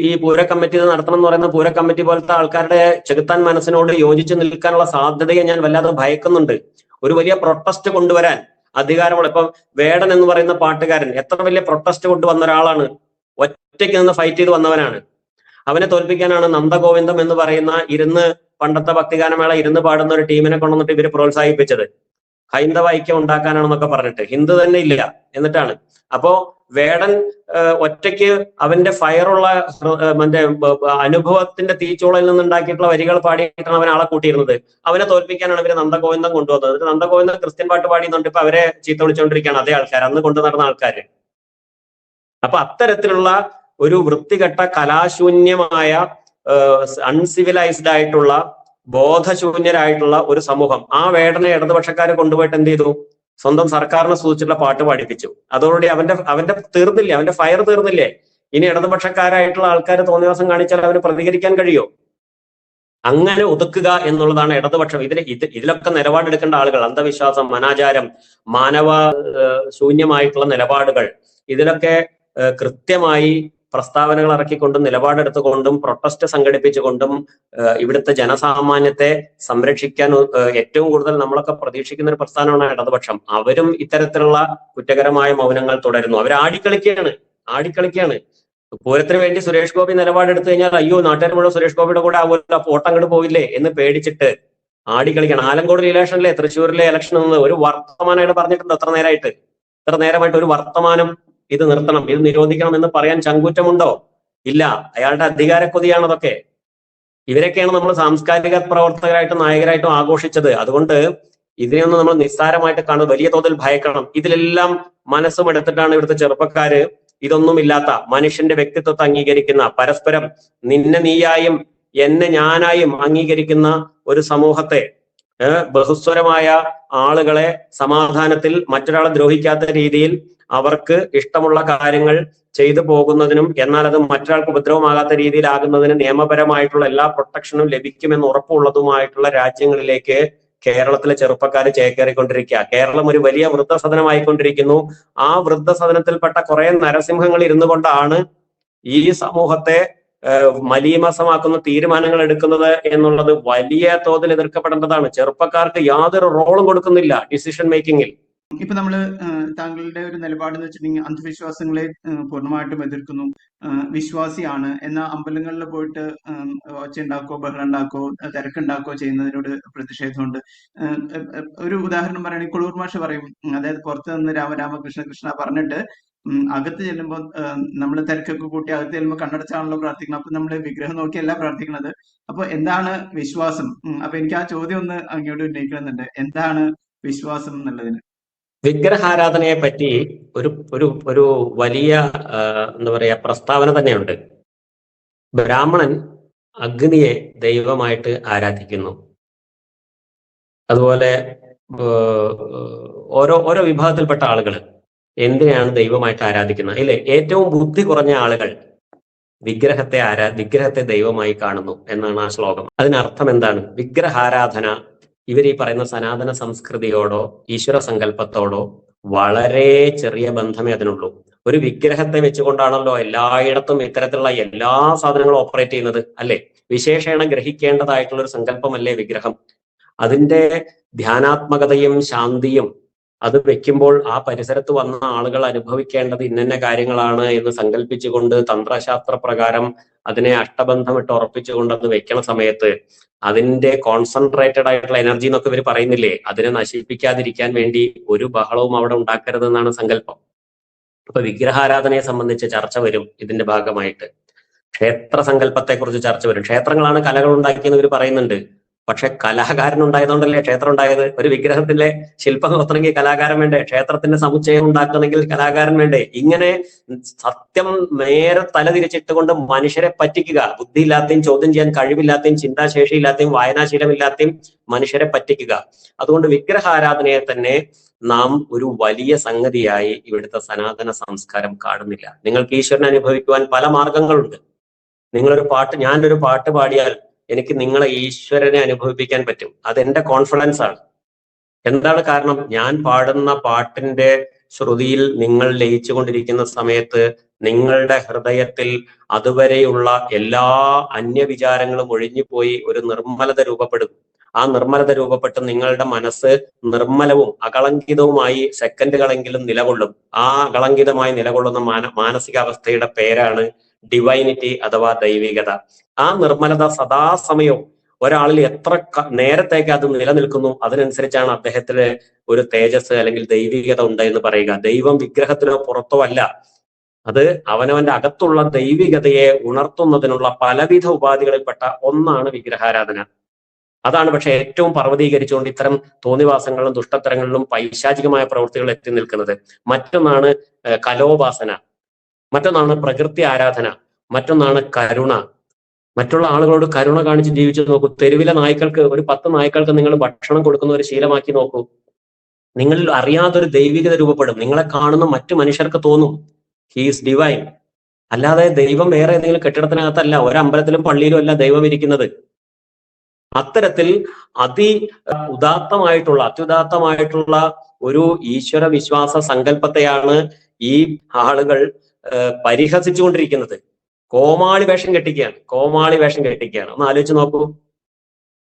ഈ പൂര കമ്മിറ്റി നടത്തണം എന്ന് പറയുന്ന പൂര കമ്മിറ്റി പോലത്തെ ആൾക്കാരുടെ ചെകുത്താൻ മനസ്സിനോട് യോജിച്ച് നിൽക്കാനുള്ള സാധ്യതയെ ഞാൻ വല്ലാതെ ഭയക്കുന്നുണ്ട്. ഒരു വലിയ പ്രൊട്ടസ്റ്റ് കൊണ്ടുവരാൻ അധികാരമുള്ള, ഇപ്പൊ വേടൻ എന്ന് പറയുന്ന പാട്ടുകാരൻ എത്ര വലിയ പ്രൊട്ടസ്റ്റ് കൊണ്ടുവന്ന ഒരാളാണ്. ഒറ്റയ്ക്ക് നിന്ന് ഫൈറ്റ് ചെയ്ത് വന്നവനാണ്. അവനെ തോൽപ്പിക്കാനാണ് നന്ദഗോവിന്ദം എന്ന് പറയുന്ന പണ്ടത്തെ ഭക്തിഗാനമേള ഇരുന്ന് പാടുന്ന ഒരു ടീമിനെ കൊണ്ടുവന്നിട്ട് ഇവര് പ്രോത്സാഹിപ്പിച്ചത്. ഹൈന്ദവ ഐക്യം ഉണ്ടാക്കാനാണെന്നൊക്കെ പറഞ്ഞിട്ട് ഹിന്ദു തന്നെ ഇല്ല എന്നിട്ടാണ്. അപ്പോ വേടൻ ഒറ്റയ്ക്ക് അവന്റെ ഫയറുള്ള മറ്റേ അനുഭവത്തിന്റെ തീച്ചൂളയിൽ നിന്ന് ഉണ്ടാക്കിയിട്ടുള്ള വരികൾ പാടിയിട്ടാണ് അവൻ ആളെ കൂട്ടിയിരുന്നത്. അവനെ തോൽപ്പിക്കാനാണ് ഇവര് നന്ദഗോവിന്ദം കൊണ്ടുവന്നത്. എന്നിട്ട് നന്ദഗോവിന്ദം ക്രിസ്ത്യൻ പാട്ട് പാടിയെന്നുണ്ട് ഇപ്പൊ അവരെ ചീത്ത വിളിച്ചുകൊണ്ടിരിക്കുകയാണ് അതേ ആൾക്കാർ, അന്ന് കൊണ്ടു നടന്ന ആൾക്കാര്. അപ്പൊ അത്തരത്തിലുള്ള ഒരു വൃത്തികെട്ട കലാശൂന്യമായ അൺസിവിലൈസ്ഡ് ആയിട്ടുള്ള ബോധശൂന്യരായിട്ടുള്ള ഒരു സമൂഹം, ആ വേടനെ ഇടതുപക്ഷക്കാര് കൊണ്ടുപോയിട്ട് എന്ത് ചെയ്തു? സ്വന്തം സർക്കാരിനെ സൂചിച്ചുള്ള പാട്ട് പാടിപ്പിച്ചു. അതോടുകൂടി അവന്റെ തീർന്നില്ലേ? അവന്റെ ഫയർ തീർന്നില്ലേ? ഇനി ഇടതുപക്ഷക്കാരായിട്ടുള്ള ആൾക്കാർ തോന്നിവാസം കാണിച്ചാൽ അവന് പ്രതികരിക്കാൻ കഴിയോ? അങ്ങനെ ഒതുക്കുക എന്നുള്ളതാണ് ഇടതുപക്ഷം. ഇതിലൊക്കെ നിലപാടെടുക്കേണ്ട ആളുകൾ, അന്ധവിശ്വാസം, അനാചാരം, മാനവ ശൂന്യമായിട്ടുള്ള നിലപാടുകൾ, ഇതിലൊക്കെ കൃത്യമായി പ്രസ്താവനകൾ ഇറക്കിക്കൊണ്ടും നിലപാടെടുത്തുകൊണ്ടും പ്രൊട്ടസ്റ്റ് സംഘടിപ്പിച്ചുകൊണ്ടും ഇവിടുത്തെ ജനസാമാന്യത്തെ സംരക്ഷിക്കാൻ ഏറ്റവും കൂടുതൽ നമ്മളൊക്കെ പ്രതീക്ഷിക്കുന്ന ഒരു പ്രസ്ഥാനമാണ് ഇടതുപക്ഷം. അവരും ഇത്തരത്തിലുള്ള കുറ്റകരമായ മൗനങ്ങൾ തുടരുന്നു. അവർ ആടിക്കളിക്കുകയാണ്. പൂരത്തിന് വേണ്ടി സുരേഷ് ഗോപി നിലപാടെടുത്തു കഴിഞ്ഞാൽ അയ്യോ നാട്ടുകാർ മുഴുവൻ സുരേഷ് ഗോപിയുടെ കൂടെ ആവുമല്ലോ, വോട്ട് അങ്ങോട്ട് പോയില്ലേ എന്ന് പേടിച്ചിട്ട് ആടിക്കളിക്കണം. ആലങ്കോട് ഇലക്ഷനിലെ തൃശ്ശൂരിലെ ഇലക്ഷൻ എന്ന് ഒരു വർത്തമാനമായിട്ട് പറഞ്ഞിട്ടുണ്ട്. എത്ര നേരമായിട്ട് ഒരു വർത്തമാനം ഇത് നിർത്തണം, ഇത് നിരോധിക്കണം എന്ന് പറയാൻ ചങ്കൂറ്റമുണ്ടോ? ഇല്ല. അയാളുടെ അധികാരക്കൊതിയാണ് അതൊക്കെ. ഇവരൊക്കെയാണ് നമ്മൾ സാംസ്കാരിക പ്രവർത്തകരായിട്ടും നായകരായിട്ടും ആഘോഷിച്ചത്. അതുകൊണ്ട് ഇതിനെയൊന്നും നമ്മൾ നിസ്സാരമായിട്ട് കാണുന്നത്, വലിയ തോതിൽ ഭയക്കണം. ഇതിലെല്ലാം മനസ്സും എടുത്തിട്ടാണ് ഇവിടുത്തെ ചെറുപ്പക്കാര് ഇതൊന്നുമില്ലാത്ത മനുഷ്യന്റെ വ്യക്തിത്വത്തെ അംഗീകരിക്കുന്ന, പരസ്പരം നിന്നെ നീയായും എന്നെ ഞാനായും അംഗീകരിക്കുന്ന ഒരു സമൂഹത്തെ, ബഹുസ്വരമായ ആളുകളെ സമാധാനത്തിൽ മറ്റൊരാളെ ദ്രോഹിക്കാത്ത രീതിയിൽ അവർക്ക് ഇഷ്ടമുള്ള കാര്യങ്ങൾ ചെയ്തു പോകുന്നതിനും എന്നാൽ അത് മറ്റൊരാൾക്ക് ഉപദ്രവമാകാത്ത രീതിയിലാകുന്നതിന് നിയമപരമായിട്ടുള്ള എല്ലാ പ്രൊട്ടക്ഷനും ലഭിക്കുമെന്ന് ഉറപ്പുള്ളതുമായിട്ടുള്ള രാജ്യങ്ങളിലേക്ക് കേരളത്തിലെ ചെറുപ്പക്കാർ ചേക്കേറിക്കൊണ്ടിരിക്കുക. കേരളം ഒരു വലിയ വൃദ്ധസദനമായിക്കൊണ്ടിരിക്കുന്നു. ആ വൃദ്ധസദനത്തിൽപ്പെട്ട കുറെ നരസിംഹങ്ങൾ ഇരുന്നു കൊണ്ടാണ് ഈ സമൂഹത്തെ മലീമസമാക്കുന്ന തീരുമാനങ്ങൾ എടുക്കുന്നത് എന്നുള്ളത് വലിയ തോതിൽ എതിർക്കപ്പെടേണ്ടതാണ്. ചെറുപ്പക്കാർക്ക് യാതൊരു റോളും കൊടുക്കുന്നില്ല ഡിസിഷൻ മേക്കിങ്ങിൽ. ഇപ്പൊ നമ്മള് താങ്കളുടെ ഒരു നിലപാടെന്ന് വെച്ചിട്ടുണ്ടെങ്കിൽ അന്ധവിശ്വാസങ്ങളെ പൂർണ്ണമായിട്ടും എതിർക്കുന്നു, വിശ്വാസിയാണ്, എന്നാൽ അമ്പലങ്ങളിൽ പോയിട്ട് ഒച്ച ഉണ്ടാക്കോ ബഹളം ഉണ്ടാക്കോ തിരക്കുണ്ടാക്കോ ചെയ്യുന്നതിനോട് പ്രതിഷേധമുണ്ട്. ഒരു ഉദാഹരണം പറയുകയാണെങ്കിൽ കുളൂർ മാഷ് പറയും, അതായത് പുറത്ത് നിന്ന് രാമകൃഷ്ണ കൃഷ്ണ പറഞ്ഞിട്ട് അകത്ത് ചെല്ലുമ്പോൾ നമ്മൾ തിരക്കൊക്കെ കൂട്ടി അകത്ത് ചെല്ലുമ്പോൾ കണ്ണടച്ചാണല്ലോ പ്രാർത്ഥിക്കണം. അപ്പൊ നമ്മൾ വിഗ്രഹം നോക്കിയല്ല പ്രാർത്ഥിക്കുന്നത്. അപ്പൊ എന്താണ് വിശ്വാസം? അപ്പൊ എനിക്ക് ആ ചോദ്യം ഒന്ന് അങ്ങോട്ട് ഉന്നയിക്കണമെന്നുണ്ട്. എന്താണ് വിശ്വാസം എന്നുള്ളതിന്? വിഗ്രഹാരാധനയെ പറ്റി ഒരു വലിയ എന്താ പറയാ പ്രസ്താവന തന്നെയുണ്ട്. ബ്രാഹ്മണൻ അഗ്നിയെ ദൈവമായിട്ട് ആരാധിക്കുന്നു. അതുപോലെ ഓരോ വിഭാഗത്തിൽപ്പെട്ട ആളുകൾ എന്തിനാണ് ദൈവമായിട്ട് ആരാധിക്കുന്നത്? അതിലെ ഏറ്റവും ബുദ്ധി കുറഞ്ഞ ആളുകൾ വിഗ്രഹത്തെ ദൈവമായി കാണുന്നു എന്നാണ് ആ ശ്ലോകം. അതിനർത്ഥം എന്താണ്? വിഗ്രഹാരാധന ഇവർ ഈ പറയുന്ന സനാതന സംസ്കൃതിയോടോ ഈശ്വര സങ്കല്പത്തോടോ വളരെ ചെറിയ ബന്ധമേ അതിനുള്ളൂ. ഒരു വിഗ്രഹത്തെ വെച്ചുകൊണ്ടാണല്ലോ എല്ലായിടത്തും ഇത്തരത്തിലുള്ള എല്ലാ സാധനങ്ങളും ഓപ്പറേറ്റ് ചെയ്യുന്നത്, അല്ലെ? വിശേഷേണ ഗ്രഹിക്കേണ്ടതായിട്ടുള്ള ഒരു സങ്കല്പമല്ലേ വിഗ്രഹം. അതിന്റെ ധ്യാനാത്മകതയും ശാന്തിയും അത് വെക്കുമ്പോൾ ആ പരിസരത്ത് വന്ന ആളുകൾ അനുഭവിക്കേണ്ടത് ഇന്ന കാര്യങ്ങളാണ് എന്ന് സങ്കല്പിച്ചുകൊണ്ട് തന്ത്രശാസ്ത്ര പ്രകാരം അതിനെ അഷ്ടബന്ധമിട്ട് ഉറപ്പിച്ചുകൊണ്ട് അത് വെക്കണ സമയത്ത് അതിന്റെ കോൺസെൻട്രേറ്റഡ് ആയിട്ടുള്ള എനർജി എന്നൊക്കെ ഇവർ പറയുന്നില്ലേ, അതിനെ നശിപ്പിക്കാതിരിക്കാൻ വേണ്ടി ഒരു ബഹളവും അവിടെ ഉണ്ടാക്കരുതെന്നാണ് സങ്കല്പം. അപ്പൊ വിഗ്രഹാരാധനയെ സംബന്ധിച്ച് ചർച്ച വരും ഇതിന്റെ ഭാഗമായിട്ട്. ക്ഷേത്ര സങ്കല്പത്തെ കുറിച്ച് ചർച്ച വരും. ക്ഷേത്രങ്ങളാണ് കലകൾ ഉണ്ടാക്കിയെന്ന് ഇവർ പറയുന്നുണ്ട്. പക്ഷെ കലാകാരൻ ഉണ്ടായതുകൊണ്ടല്ലേ ക്ഷേത്രം ഉണ്ടായത്? ഒരു വിഗ്രഹത്തിലെ ശില്പം കൊത്തണമെങ്കിൽ കലാകാരൻ വേണ്ടേ? ക്ഷേത്രത്തിന്റെ സമുച്ചയം ഉണ്ടാക്കണമെങ്കിൽ കലാകാരൻ വേണ്ടേ? ഇങ്ങനെ സത്യം നേരെ തലതിരിച്ചിട്ടുകൊണ്ട് മനുഷ്യരെ പറ്റിക്കുക, ബുദ്ധിയില്ലാത്തയും ചോദ്യം ചെയ്യാൻ കഴിവില്ലാത്തയും ചിന്താശേഷിയില്ലാത്തയും വായനാശീലമില്ലാത്തയും മനുഷ്യരെ പറ്റിക്കുക. അതുകൊണ്ട് വിഗ്രഹാരാധനയെ തന്നെ നാം ഒരു വലിയ സംഗതിയായി ഇവിടുത്തെ സനാതന സംസ്കാരം കാണുന്നില്ല. നിങ്ങൾക്ക് ഈശ്വരനെ അനുഭവിക്കുവാൻ പല മാർഗങ്ങളുണ്ട്. ഞാനൊരു പാട്ട് പാടിയാൽ എനിക്ക് നിങ്ങളെ ഈശ്വരനെ അനുഭവിപ്പിക്കാൻ പറ്റും. അതെന്റെ കോൺഫിഡൻസ് ആണ്. എന്താണ് കാരണം? ഞാൻ പാടുന്ന പാട്ടിന്റെ ശ്രുതിയിൽ നിങ്ങൾ ലയിച്ചുകൊണ്ടിരിക്കുന്ന സമയത്ത് നിങ്ങളുടെ ഹൃദയത്തിൽ അതുവരെയുള്ള എല്ലാ അന്യവിചാരങ്ങളും ഒഴിഞ്ഞുപോയി ഒരു നിർമ്മലത രൂപപ്പെടും. ആ നിർമ്മലത രൂപപ്പെട്ട് നിങ്ങളുടെ മനസ്സ് നിർമ്മലവും അകളങ്കിതവുമായി സെക്കൻഡുകളെങ്കിലും നിലകൊള്ളും. ആ അകളങ്കിതമായി നിലകൊള്ളുന്ന മാനസികാവസ്ഥയുടെ പേരാണ് ഡിവൈനിറ്റി അഥവാ ദൈവികത. ആ നിർമ്മലത സദാസമയവും ഒരാളിൽ എത്ര നേരത്തേക്ക് അത് നിലനിൽക്കുന്നു അതിനനുസരിച്ചാണ് അദ്ദേഹത്തിന് ഒരു തേജസ് അല്ലെങ്കിൽ ദൈവികത ഉണ്ട് എന്ന് പറയുക. ദൈവം വിഗ്രഹത്തിനോ പുറത്തോ അല്ല, അത് അവനവന്റെ അകത്തുള്ള ദൈവികതയെ ഉണർത്തുന്നതിനുള്ള പലവിധ ഉപാധികളിൽപ്പെട്ട ഒന്നാണ് വിഗ്രഹാരാധന. അതാണ് പക്ഷെ ഏറ്റവും പർവ്വതീകരിച്ചുകൊണ്ട് ഇത്തരം തോന്നിവാസങ്ങളിലും ദുഷ്ടത്തരങ്ങളിലും പൈശാചികമായ പ്രവൃത്തികൾ എത്തി നിൽക്കുന്നത്. മറ്റൊന്നാണ് കലോപാസന, മറ്റൊന്നാണ് പ്രകൃതി ആരാധന, മറ്റൊന്നാണ് കരുണ. മറ്റുള്ള ആളുകളോട് കരുണ കാണിച്ച് ജീവിച്ചു നോക്കൂ. തെരുവിലെ നായ്ക്കൾക്ക്, ഒരു 10 നായ്ക്കൾക്ക് നിങ്ങൾ ഭക്ഷണം കൊടുക്കുന്ന ഒരു ശീലമാക്കി നോക്കൂ. നിങ്ങളിൽ അറിയാതൊരു ദൈവികത രൂപപ്പെടും. നിങ്ങളെ കാണുന്ന മറ്റു മനുഷ്യർക്ക് തോന്നും ഹീസ് ഡിവൈൻ. അല്ലാതെ ദൈവം വേറെ ഏതെങ്കിലും കെട്ടിടത്തിനകത്തല്ല, ഒരമ്പലത്തിലും പള്ളിയിലും അല്ല ദൈവം ഇരിക്കുന്നത്. അത്തരത്തിൽ അത്യുദാത്തമായിട്ടുള്ള ഒരു ഈശ്വര വിശ്വാസ സങ്കല്പത്തെയാണ് ഈ ആളുകൾ പരിഹസിച്ചുകൊണ്ടിരിക്കുന്നത്. കോമാളി വേഷം കെട്ടിക്കുകയാണ്. ഒന്ന് ആലോചിച്ച് നോക്കൂ.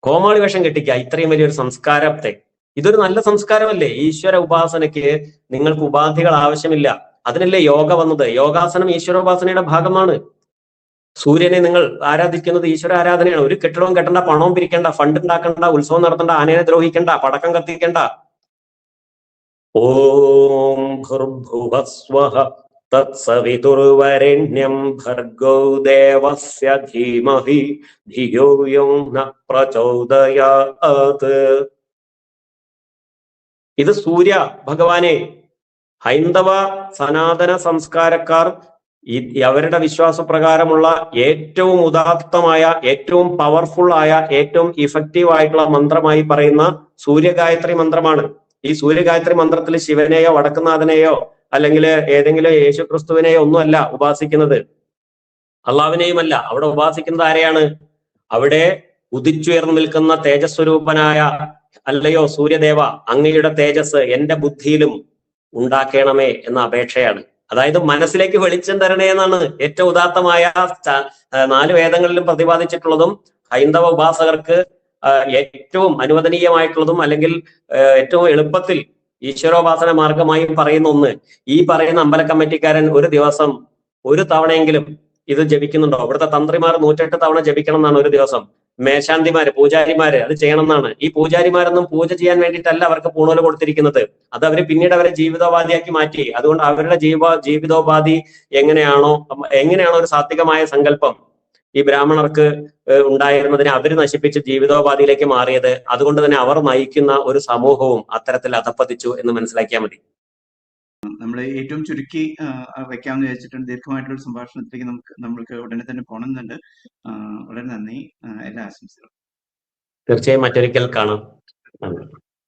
കോമാളി വേഷം കെട്ടിക്കുക ഇത്രയും വലിയൊരു സംസ്കാരത്തെ. ഇതൊരു നല്ല സംസ്കാരമല്ലേ? ഈശ്വര ഉപാസനയ്ക്ക് നിങ്ങൾക്ക് ഉപാധികൾ ആവശ്യമില്ല. അതിനല്ലേ യോഗ വന്നത്? യോഗാസനം ഈശ്വരോപാസനയുടെ ഭാഗമാണ്. സൂര്യനെ നിങ്ങൾ ആരാധിക്കുന്നത് ഈശ്വര ആരാധനയാണ്. ഒരു കെട്ടിടവും കെട്ടണ്ട, പണവും പിരിക്കേണ്ട, ഫണ്ട് ഉണ്ടാക്കണ്ട, ഉത്സവം നടത്തണ്ട, ആനയെ ദ്രോഹിക്കണ്ട, പടക്കം കത്തിക്കണ്ട. ഓം ഭൂർഭുവസ്വഃ തത്സവിതുർവരെണ്യം ഭർഗോ ദേവസ്യ ധീമഹി ധിയോ യോ ന പ്രചോദയാത്. ഇത് സൂര്യ ഭഗവാനെ ഹൈന്ദവ സനാതന സംസ്കാരക്കാർ അവരുടെ വിശ്വാസപ്രകാരമുള്ള ഏറ്റവും ഉദാത്തമായ, ഏറ്റവും പവർഫുൾ ആയ, ഏറ്റവും ഇഫക്റ്റീവ് ആയിട്ടുള്ള മന്ത്രമായി പറയുന്ന സൂര്യഗായത്രി മന്ത്രമാണ്. ഈ സൂര്യഗായത്രി മന്ത്രത്തിൽ ശിവനെയോ വടക്കുനാഥനെയോ അല്ലെങ്കിൽ ഏതെങ്കിലും യേശു ക്രിസ്തുവിനെയോ ഒന്നുമല്ല ഉപാസിക്കുന്നത്, അള്ളാവിനെയുമല്ല. അവിടെ ഉപാസിക്കുന്നത് ആരെയാണ്? അവിടെ ഉദിച്ചുയർന്നു നിൽക്കുന്ന തേജസ്വരൂപനായ അല്ലയോ സൂര്യദേവ, അങ്ങയുടെ തേജസ് എന്റെ ബുദ്ധിയിലും ഉണ്ടാക്കണമേ എന്ന അപേക്ഷയാണ്. അതായത് മനസ്സിലേക്ക് വെളിച്ചം തരണേ എന്നാണ് ഏറ്റവും ഉദാത്തമായ 4 വേദങ്ങളിലും പ്രതിപാദിച്ചിട്ടുള്ളതും ഹൈന്ദവ ഉപാസകർക്ക് ഏറ്റവും അനുവദനീയമായിട്ടുള്ളതും അല്ലെങ്കിൽ ഏറ്റവും എളുപ്പത്തിൽ ഈശ്വരോപാസന മാർഗമായി പറയുന്ന ഒന്ന്. ഈ പറയുന്ന അമ്പല കമ്മിറ്റിക്കാരൻ ഒരു ദിവസം ഒരു തവണയെങ്കിലും ഇത് ജപിക്കുന്നുണ്ടോ? അവിടുത്തെ തന്ത്രിമാർ 108 തവണ ജപിക്കണം എന്നാണ് ഒരു ദിവസം. മേശാന്തിമാര്, പൂജാരിമാര് അത് ചെയ്യണം എന്നാണ്. ഈ പൂജാരിമാരൊന്നും പൂജ ചെയ്യാൻ വേണ്ടിയിട്ടല്ല അവർക്ക് പൂണൂല് കൊടുത്തിരിക്കുന്നത്. അത് അവര് പിന്നീട് അവരെ ജീവിതോപാധിയാക്കി മാറ്റി. അതുകൊണ്ട് അവരുടെ ജീവിതോപാധി എങ്ങനെയാണോ ഒരു സാത്വികമായ സങ്കല്പം ഈ ബ്രാഹ്മണർക്ക് ഉണ്ടായിരുന്നതിനെ അവര് നശിപ്പിച്ച് ജീവിതോപാധിയിലേക്ക് മാറിയത്. അതുകൊണ്ട് തന്നെ അവർ നയിക്കുന്ന ഒരു സമൂഹവും അത്തരത്തിൽ അധപ്പതിച്ചു എന്ന് മനസ്സിലാക്കിയാൽ മതി. നമ്മൾ ഏറ്റവും ചുരുക്കി വെക്കാമെന്ന് വിചാരിച്ചിട്ടുണ്ട്. ദീർഘമായിട്ടുള്ള സംഭാഷണത്തിലേക്ക് നമ്മൾക്ക് ഉടനെ തന്നെ പോകണമെന്നുണ്ട്. വളരെ നന്ദി. എല്ലാ ആശംസകളും. തീർച്ചയായും മറ്റൊരിക്കൽ കാണാം.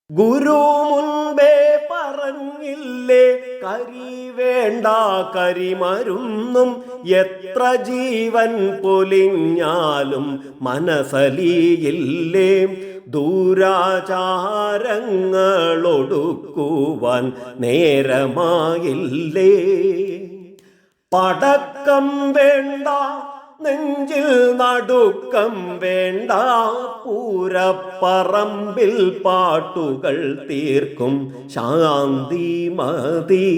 ഗുരു മുൻപേ പറഞ്ഞില്ലേ കരി വേണ്ട കരിമരുന്നും, എത്ര ജീവൻ പൊലിഞ്ഞാലും മനസ്സലിയില്ലേ, ദൂരാചാരങ്ങളൊടുക്കുവാൻ നേരമായില്ലേ. പടക്കം വേണ്ട, നെഞ്ചിൽ നടുക്കം വേണ്ട, പൂരപ്പറമ്പിൽ പാട്ടുകൾ തീർക്കും ശാന്തി മതി.